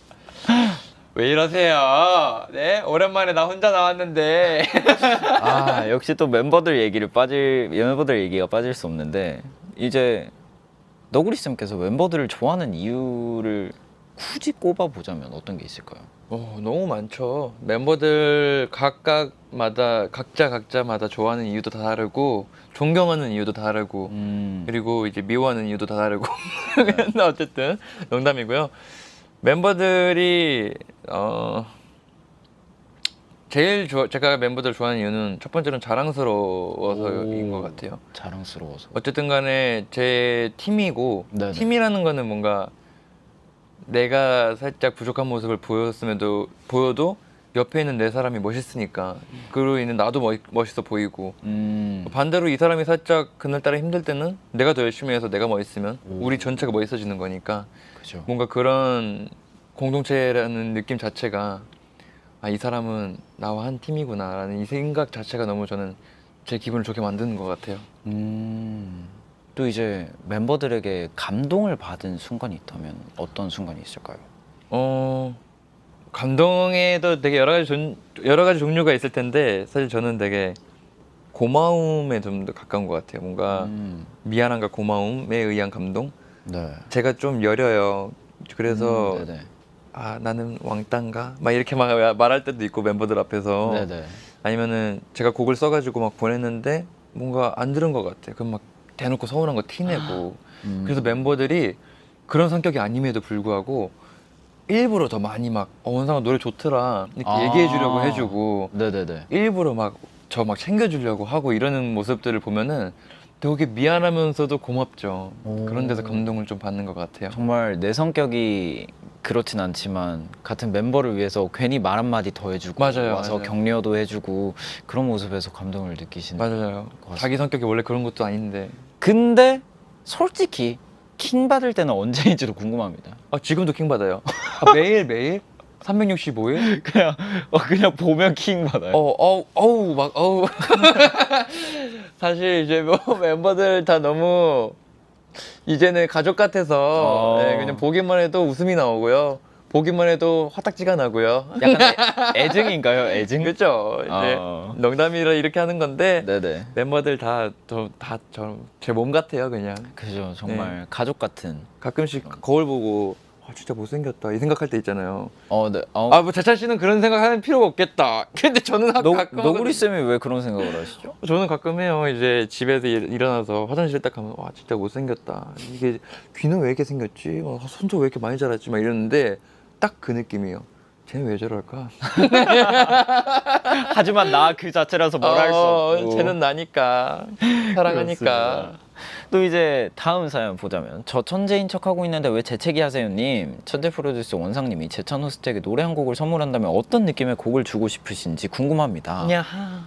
왜 이러세요? 네, 오랜만에 나 혼자 나왔는데. 역시 또 멤버들 얘기가 빠질 수 없는데 이제 너구리 쌤께서 멤버들을 좋아하는 이유를 굳이 꼽아 보자면 어떤 게 있을까요? 너무 많죠. 멤버들 각자마다 좋아하는 이유도 다 다르고 존경하는 이유도 다 다르고 그리고 이제 미워하는 이유도 다 다르고 근데 어쨌든 농담이고요. 멤버들이 제가 멤버들 좋아하는 이유는 첫 번째는 자랑스러워서인 것 같아요. 자랑스러워서. 어쨌든 간에 제 팀이고 네네. 팀이라는 거는 뭔가 내가 살짝 부족한 모습을 보여도 옆에 있는 내 사람이 멋있으니까 그로 인해 나도 멋있어 보이고 반대로 이 사람이 살짝 그날따라 힘들 때는 내가 더 열심히 해서 내가 멋있으면 우리 전체가 멋있어지는 거니까 그죠. 뭔가 그런 공동체라는 느낌 자체가 이 사람은 나와 한 팀이구나 라는 이 생각 자체가 너무 저는 제 기분을 좋게 만드는 것 같아요. 또 이제 멤버들에게 감동을 받은 순간이 있다면 어떤 순간이 있을까요? 감동에도 되게 여러 가지 종류가 있을 텐데 사실 저는 되게 고마움에 좀 더 가까운 것 같아요. 뭔가 미안함과 고마움에 의한 감동. 네. 제가 좀 여려요. 그래서 네네. 나는 왕따인가? 막 이렇게 막 말할 때도 있고 멤버들 앞에서 네네. 아니면은 제가 곡을 써가지고 막 보냈는데 뭔가 안 들은 것 같아. 그럼 막 대놓고 서운한 거 티내고 그래서 멤버들이 그런 성격이 아님에도 불구하고 일부러 더 많이 막 원상아 노래 좋더라 이렇게 얘기해 주려고 해주고 네네네. 일부러 막 저 막 챙겨주려고 하고 이러는 모습들을 보면은 되게 미안하면서도 고맙죠. 그런 데서 감동을 좀 받는 것 같아요. 정말 내 성격이 그렇진 않지만 같은 멤버를 위해서 괜히 말 한마디 더 해주고 맞아요, 와서 맞아요. 격려도 해주고 그런 모습에서 감동을 느끼시는 맞아요. 같습니다. 자기 성격이 원래 그런 것도 아닌데. 근데 솔직히 킹 받을 때는 언제인지도 궁금합니다. 지금도 킹 받아요. 매일 365일? 그냥 보면 킹 받아요. 어우. 사실 이제 뭐 멤버들 다 너무 이제는 가족 같아서 네, 그냥 보기만 해도 웃음이 나오고요. 보기만 해도 화딱지가 나고요. 약간 애증인가요? 애증? 그렇죠. 이제 농담이라 이렇게 하는 건데 네네. 멤버들 다 제 몸 같아요, 그냥. 그죠. 정말 가족 같은. 가끔씩 거울 보고 진짜 못생겼다 이 생각할 때 있잖아요. 네. 뭐 재찬 씨는 그런 생각하는 필요가 없겠다. 근데 저는 가끔 너구리 쌤이 왜 그런 생각을 하시죠? 저는 가끔 해요. 이제 집에서 일어나서 화장실 딱 가면 진짜 못생겼다. 이게 귀는 왜 이렇게 생겼지? 손도 왜 이렇게 많이 자랐지? 막 이러는데 딱 그 느낌이에요. 쟤는 왜 저럴까? 하지만 나 그 자체라서 뭘 할 수 없고. 쟤는 나니까 사랑하니까. 그렇습니다. 또 이제 다음 사연 보자면 저 천재인 척하고 있는데 왜 재채기 하세요님. 천재 프로듀서 원상님이 재찬 호스트에게 노래 한 곡을 선물한다면 어떤 느낌의 곡을 주고 싶으신지 궁금합니다. 야하.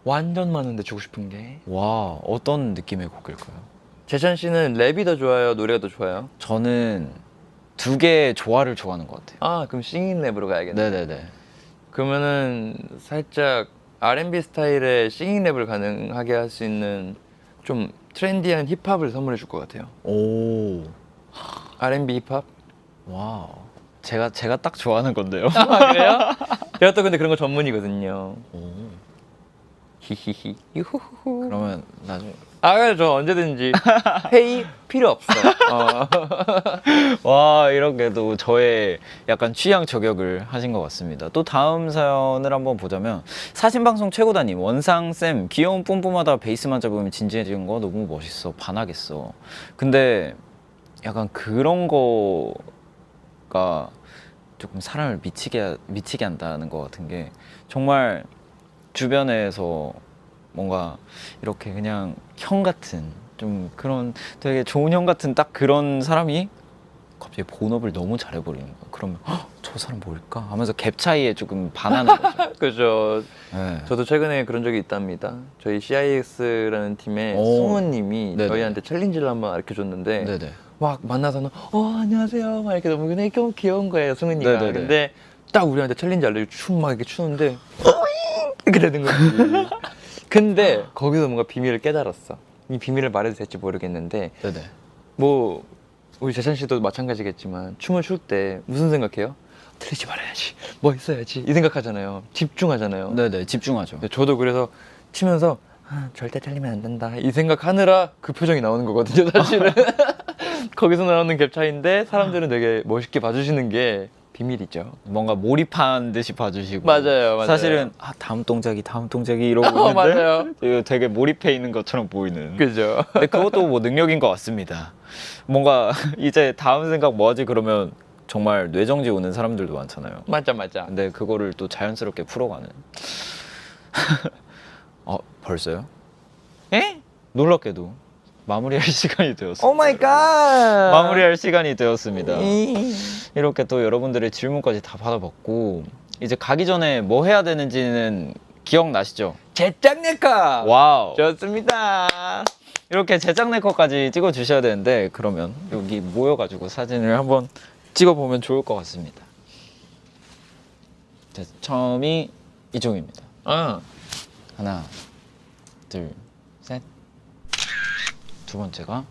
완전 많은데 주고 싶은 게. 와, 어떤 느낌의 곡일까요? 재찬 씨는 랩이 더 좋아요? 노래가 더 좋아요? 저는 두 개의 조화를 좋아하는 것 같아요. 그럼 싱잉 랩으로 가야겠네. 네네네. 그러면은 살짝 R&B 스타일의 싱잉 랩을 가능하게 할 수 있는 좀 트렌디한 힙합을 선물해 줄 것 같아요. 오, R&B 힙합? 와우. 제가 딱 좋아하는 건데요. 그래요? 제가 또 근데 그런 거 전문이거든요. 오. 히히히. 유후후. 그러면 나중에 그래 저 언제든지 회의 필요 없어. 와, 이렇게도 저의 약간 취향 저격을 하신 것 같습니다. 또 다음 사연을 한번 보자면 사진방송 최고다님 원상쌤 귀여운 뿜뿜하다 베이스만 잡으면 진지해지는 거 너무 멋있어 반하겠어. 근데 약간 그런 거가 조금 사람을 미치게 한다는 것 같은 게 정말 주변에서 뭔가 이렇게 그냥 형 같은 좀 그런 되게 좋은 형 같은 딱 그런 사람이 갑자기 본업을 너무 잘해버리는 거야. 그러면 저 사람 뭘까 하면서 갭 차이에 조금 반하는 거죠. 그죠. 네. 저도 최근에 그런 적이 있답니다. 저희 CIX라는 팀의 오. 승우님이 네네. 저희한테 챌린지를 한번 가르쳐줬는데 네네. 막 만나서는 안녕하세요 막 이렇게 너무 그냥 너무 귀여운 거예요 승우니가. 네네네. 근데 딱 우리한테 챌린지 알려주고 막 이렇게 추는데 이렇게 되는 거지. 근데 거기서 뭔가 비밀을 깨달았어. 이 비밀을 말해도 될지 모르겠는데 네네. 뭐 우리 재찬 씨도 마찬가지겠지만 춤을 출 때 무슨 생각해요? 틀리지 말아야지, 뭐 했어야지 이 생각하잖아요. 집중하잖아요. 네네. 집중하죠. 근데 저도 그래서 치면서 절대 틀리면 안 된다 이 생각하느라 그 표정이 나오는 거거든요 사실은. 거기서 나오는 갭 차이인데 사람들은 되게 멋있게 봐주시는 게 비밀이죠. 뭔가 몰입한 듯이 봐주시고. 맞아요. 사실은 다음 동작이 이러고 있는데 맞아요. 이거 되게 몰입해 있는 것처럼 보이는. 그죠. 근데 그것도 뭐 능력인 것 같습니다. 뭔가 이제 다음 생각 뭐하지 그러면 정말 뇌정지 오는 사람들도 많잖아요. 맞아. 근데 그거를 또 자연스럽게 풀어가는. 벌써요? 에? 놀랍게도 마무리할 시간이 되었습니다. 오 마이 갓. 마무리할 시간이 되었습니다. 이렇게 또 여러분들의 질문까지 다 받아봤고 이제 가기 전에 뭐 해야 되는지는 기억나시죠? 제작 네컷. 와우. 좋습니다. 이렇게 제작 네컷까지 찍어 주셔야 되는데 그러면 여기 모여가지고 사진을 한번 찍어보면 좋을 것 같습니다. 자, 처음이 이종입니다. 하나, 둘, 셋. 두 번째가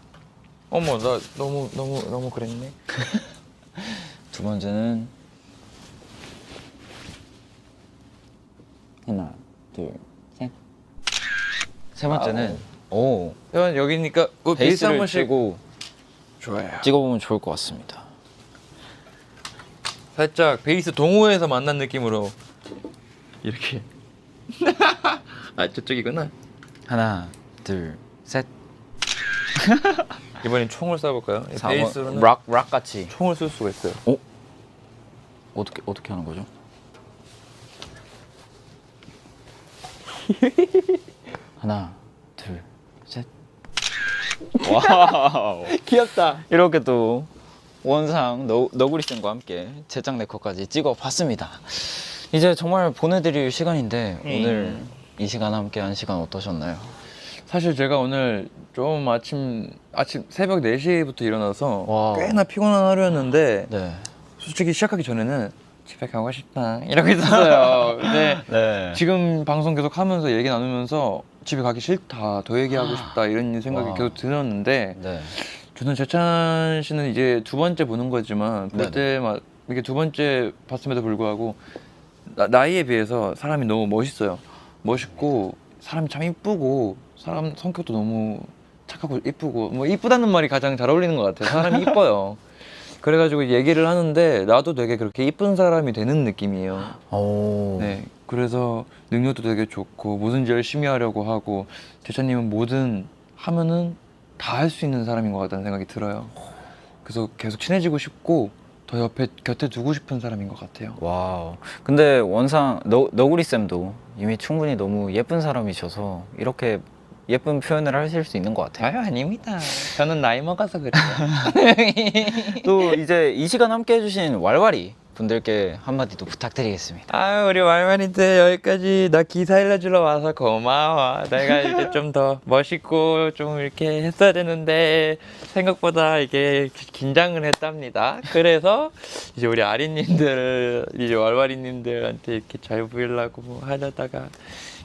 어머 나 너무 그랬네. 두 번째는 하나, 둘, 셋. 세 번째는 형 여기니까 베이스 한 베이스를 번씩 치고 좋아요. 찍어보면 좋을 것 같습니다. 살짝 베이스 동호회에서 만난 느낌으로 이렇게. 저쪽이구나. 하나, 둘, 셋. 이번엔 총을 쏴볼까요? 베이스로는 락 같이. 총을 쏠 수가 있어요. 어떻게 하는 거죠? 하나, 둘, 셋. 와우. 귀엽다. 이렇게 또 원상 너구리쌤과 함께 제작 네컷까지 찍어봤습니다. 이제 정말 보내드릴 시간인데 오늘 이 시간 함께 한 시간 어떠셨나요? 사실 제가 오늘 좀 아침 새벽 4시부터 일어나서 와우. 꽤나 피곤한 하루였는데 네. 솔직히 시작하기 전에는 집에 가고 싶다 이러고 있었어요. 근데 네. 지금 방송 계속 하면서 얘기 나누면서 집에 가기 싫다, 더 얘기하고 싶다 이런 생각이 와. 계속 들었는데 네. 저는 재찬 씨는 이제 두 번째 보는 거지만 볼 네네. 때 막 이게 두 번째 봤음에도 불구하고 나이에 비해서 사람이 너무 멋있어요. 멋있고 사람이 참 이쁘고 사람 성격도 너무 착하고 이쁘고 뭐 이쁘다는 말이 가장 잘 어울리는 것 같아요. 사람이 이뻐요. 그래가지고 얘기를 하는데 나도 되게 그렇게 이쁜 사람이 되는 느낌이에요. 오. 네, 그래서 능력도 되게 좋고 뭐든지 열심히 하려고 하고 재찬님은 뭐든 하면은 다 할 수 있는 사람인 것 같다는 생각이 들어요. 그래서 계속 친해지고 싶고 더 곁에 두고 싶은 사람인 것 같아요. 와우. 근데 원상 너구리 쌤도 이미 충분히 너무 예쁜 사람이셔서 이렇게 예쁜 표현을 하실 수 있는 것 같아요. 아닙니다. 저는 나이 먹어서 그래요. 또 이제 이 시간 함께 해주신 왈왈이 분들께 한마디도 부탁드리겠습니다. 아유 우리 왈왈이들 여기까지 나 기사 일러주러 와서 고마워. 내가 이제 좀 더 멋있고 좀 이렇게 했어야 되는데 생각보다 이게 긴장을 했답니다. 그래서 이제 우리 아리님들 이제 왈왈이님들한테 이렇게 잘 보이려고 뭐 하려다가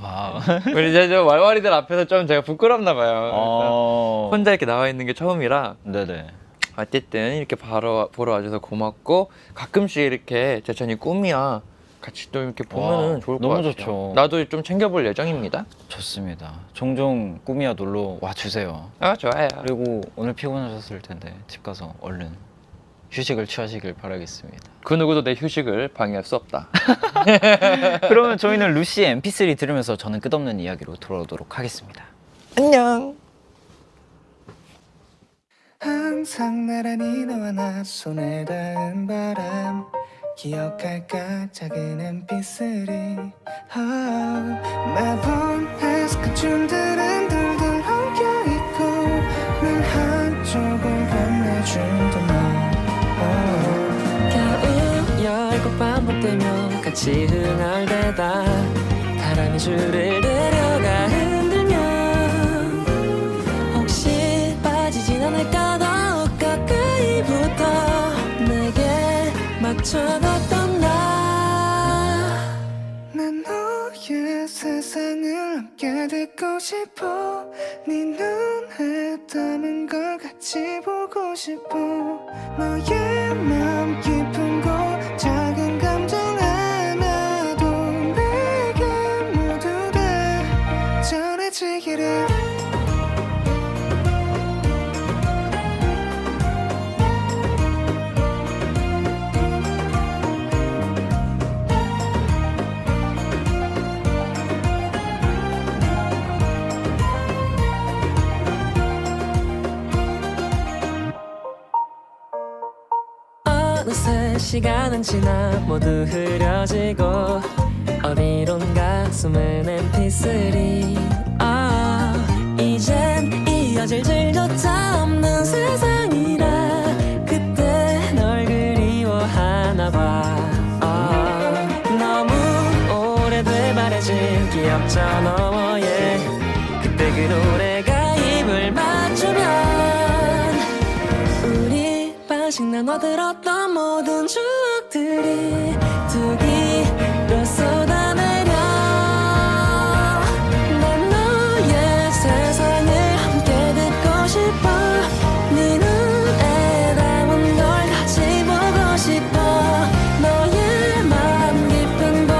와. 우리 이제 저 왈왈이들 앞에서 좀 제가 부끄럽나 봐요. 혼자 이렇게 나와 있는 게 처음이라 네네. 어쨌든 이렇게 보러 와줘서 고맙고 가끔씩 이렇게 재찬이 꿈이야 같이 또 이렇게 보면은 와, 좋을 것 너무 같아요. 좋죠. 나도 좀 챙겨볼 예정입니다. 좋습니다. 종종 꿈이야 놀러 와주세요. 좋아요. 그리고 오늘 피곤하셨을 텐데 집 가서 얼른 휴식을 취하시길 바라겠습니다. 그 누구도 내 휴식을 방해할 수 없다. 그러면 저희는 루시의 MP3 들으면서 저는 끝없는 이야기로 돌아오도록 하겠습니다. 안녕. 항상 나란히 너와 나 손에 닿은 바람 기억할까 작은 mp3 매번 에스카 춤들은 둘둘 엉켜있고 늘 한쪽을 건네준단 말 겨우 열곡 반복되며 같이 흥얼대다 바람이 줄을 내려가 흔들면 혹시 빠지진 않을까 더욱 가까이 붙어 내게 맞춰갔던 난 너의 세상을 함께 듣고 싶어 네 눈에 담은 걸 같이 보고 싶어 너의 마음 깊은 곳 작은 감정 하나도 내게 모두 다 전해지기를 어느새 시간은 지나 모두 흐려지고 어디론가 숨은 mp3 이젠 이어질 줄조차 없는 세상이라 그때 널 그리워하나 봐 너무 오래돼 말해진 기억 저 너머에 그때 그 노래가 입을 맞추면 우리 반씩 나눠 들었던 모든 추억들이 두 귀로 쏟아내려 난 너의 세상을 함께 듣고 싶어 네 눈에 담은 걸 같이 보고 싶어 너의 마음 깊은 곳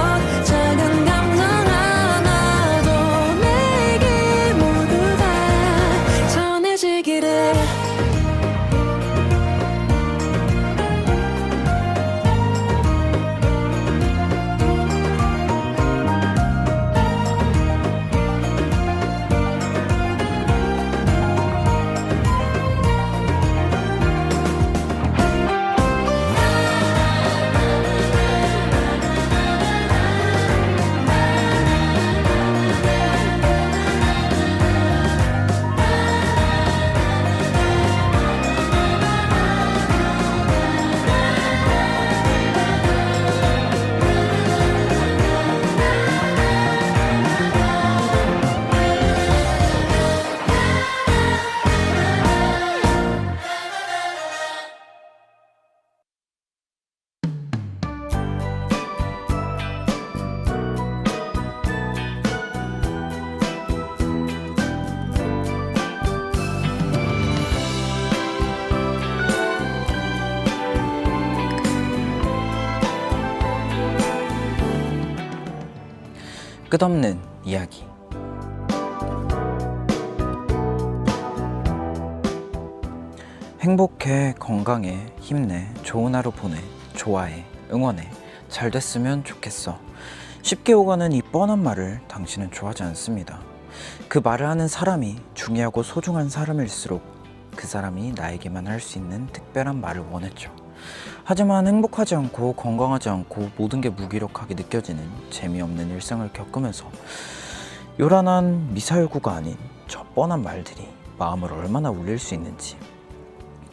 작은 감정 하나도 내게 모두 다 전해지기를 끝없는 이야기. 행복해, 건강해, 힘내, 좋은 하루 보내, 좋아해, 응원해, 잘 됐으면 좋겠어. 쉽게 오가는 이 뻔한 말을 당신은 좋아하지 않습니다. 그 말을 하는 사람이 중요하고 소중한 사람일수록 그 사람이 나에게만 할 수 있는 특별한 말을 원했죠. 하지만 행복하지 않고 건강하지 않고 모든 게 무기력하게 느껴지는 재미없는 일상을 겪으면서 요란한 미사여구가 아닌 저 뻔한 말들이 마음을 얼마나 울릴 수 있는지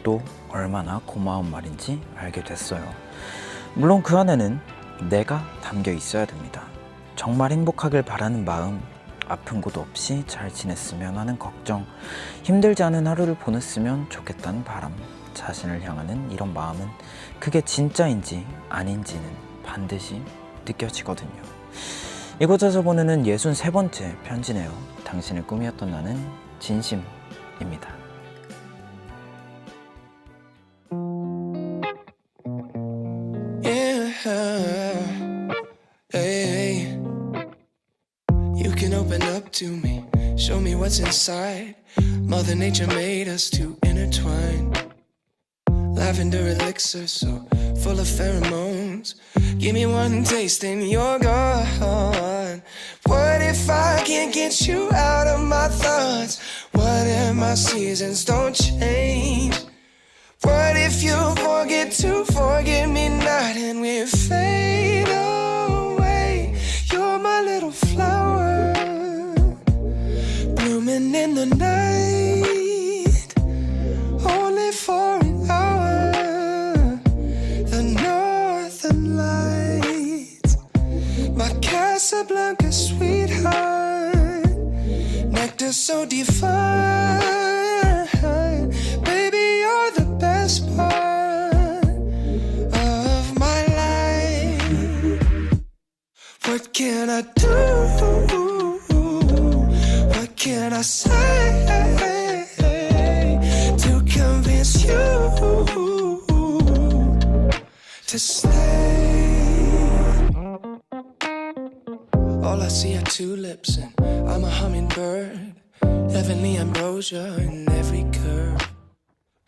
또 얼마나 고마운 말인지 알게 됐어요. 물론 그 안에는 내가 담겨 있어야 됩니다. 정말 행복하길 바라는 마음, 아픈 곳 없이 잘 지냈으면 하는 걱정, 힘들지 않은 하루를 보냈으면 좋겠다는 바람, 자신을 향하는 이런 마음은 그게 진짜인지 아닌지는 반드시 느껴지거든요. 이곳에서 보내는 63번째 편지네요. 당신의 꿈이었던 나는 진심입니다. Hey, you can open up to me, show me what's inside. Mother Nature made us to intertwine. Lavender elixir so full of pheromones. Give me one taste and you're gone. What if I can't get you out of my thoughts? What if my seasons don't change? What if you forget to forget me not and we're so divine. Baby, you're the best part of my life. What can I do? What can I say to convince you to stay? All I see are tulips and I'm a hummingbird. Heavenly ambrosia in every curve.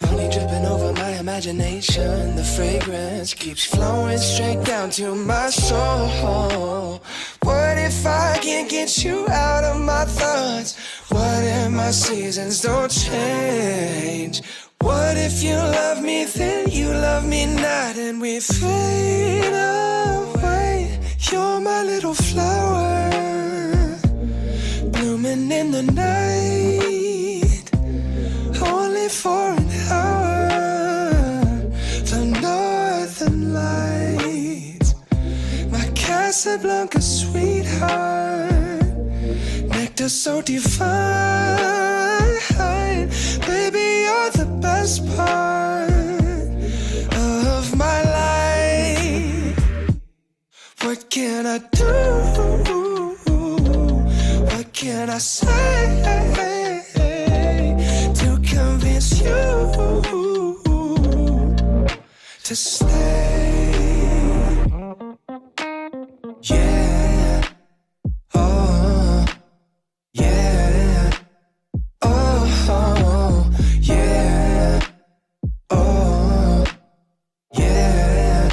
Honey dripping over my imagination. The fragrance keeps flowing straight down to my soul. What if I can't get you out of my thoughts? What if my seasons don't change? What if you love me, then you love me not, and we fade away? You're my little flower, blooming in the night, only for an hour. The northern lights, my Casablanca sweetheart, nectar so divine. Baby, you're the best part of my life. What can I do? What can I say to convince you to stay? Yeah. Oh. Yeah. Oh. Yeah. Oh. Yeah.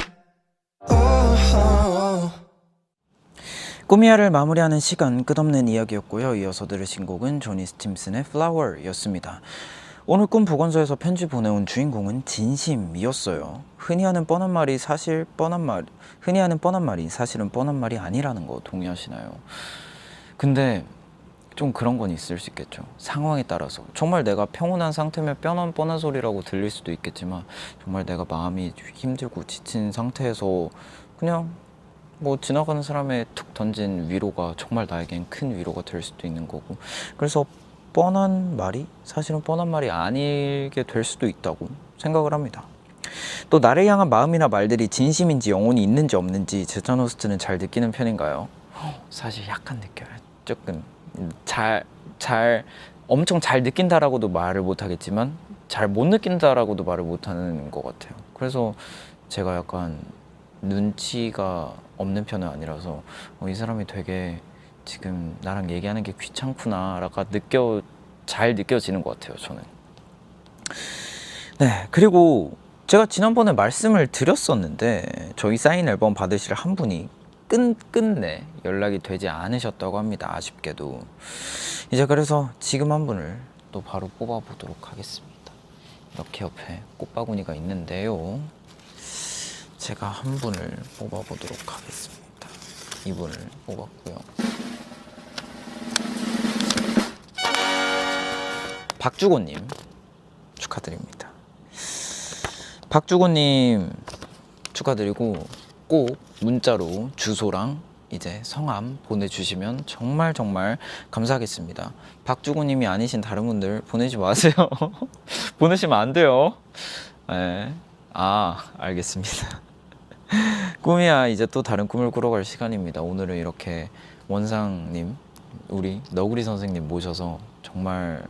Oh. 꾸미야를 마무리하는 시간, 끝없는 이야기였고요. 이어서 들으신 곡은 조니 스팀슨의 Flower였습니다. 오늘 꿈 보건소에서 편지 보내온 주인공은 진심이었어요. 흔히 하는 뻔한 말이 사실은 뻔한 말이 아니라는 거 동의하시나요? 근데 좀 그런 건 있을 수 있겠죠. 상황에 따라서 정말 내가 평온한 상태면 뻔한 소리라고 들릴 수도 있겠지만, 정말 내가 마음이 힘들고 지친 상태에서 그냥 뭐 지나가는 사람의 툭 던진 위로가 정말 나에겐 큰 위로가 될 수도 있는 거고, 그래서 뻔한 말이 사실은 뻔한 말이 아니게 될 수도 있다고 생각을 합니다. 또 나를 향한 마음이나 말들이 진심인지 영혼이 있는지 없는지 제자노스트는 잘 느끼는 편인가요? 사실 약간 느껴요. 조금 엄청 잘 느낀다라고도 말을 못하겠지만 잘 못 느낀다라고도 말을 못하는 것 같아요. 그래서 제가 약간 눈치가 없는 편은 아니라서 이 사람이 되게 지금 나랑 얘기하는 게 귀찮구나 라가 잘 느껴지는 것 같아요, 저는. 네, 그리고 제가 지난번에 말씀을 드렸었는데 저희 사인 앨범 받으실 한 분이 끝내 연락이 되지 않으셨다고 합니다. 아쉽게도. 이제 그래서 지금 한 분을 또 바로 뽑아보도록 하겠습니다. 이렇게 옆에 꽃바구니가 있는데요, 제가 한 분을 뽑아보도록 하겠습니다. 이분을 뽑았고요. 박주곤님 축하드립니다. 박주곤님 축하드리고 꼭 문자로 주소랑 이제 성함 보내주시면 정말 감사하겠습니다. 박주곤님이 아니신 다른 분들 보내지 마세요. 보내시면 안 돼요. 네. 알겠습니다. 꿈이야, 이제 또 다른 꿈을 꾸러갈 시간입니다. 오늘은 이렇게 원상님, 우리 너구리 선생님 모셔서 정말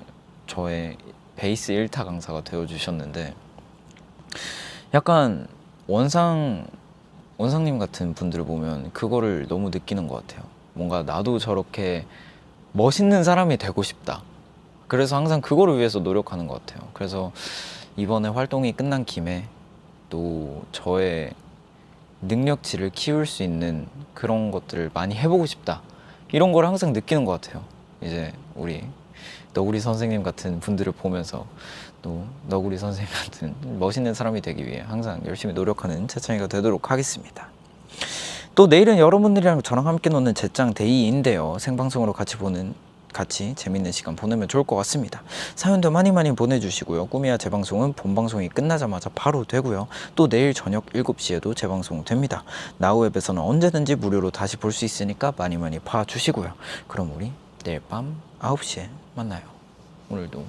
저의 베이스 1타 강사가 되어주셨는데, 약간 원상님 같은 분들을 보면 그거를 너무 느끼는 것 같아요. 뭔가 나도 저렇게 멋있는 사람이 되고 싶다. 그래서 항상 그거를 위해서 노력하는 것 같아요. 그래서 이번에 활동이 끝난 김에 또 저의 능력치를 키울 수 있는 그런 것들을 많이 해보고 싶다, 이런 걸 항상 느끼는 것 같아요. 이제 우리 너구리 선생님 같은 분들을 보면서 또 너구리 선생님 같은 멋있는 사람이 되기 위해 항상 열심히 노력하는 채창이가 되도록 하겠습니다. 또 내일은 여러분들이랑 저랑 함께 노는 제짱 데이인데요, 생방송으로 같이 재밌는 시간 보내면 좋을 것 같습니다. 사연도 많이 보내주시고요. 꿈이야 재방송은 본방송이 끝나자마자 바로 되고요. 또 내일 저녁 7시에도 재방송 됩니다. 나우앱에서는 언제든지 무료로 다시 볼 수 있으니까 많이 봐주시고요. 그럼 우리 내일 밤 9시에 만나요. 오늘도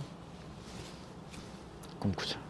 꿈꾸자.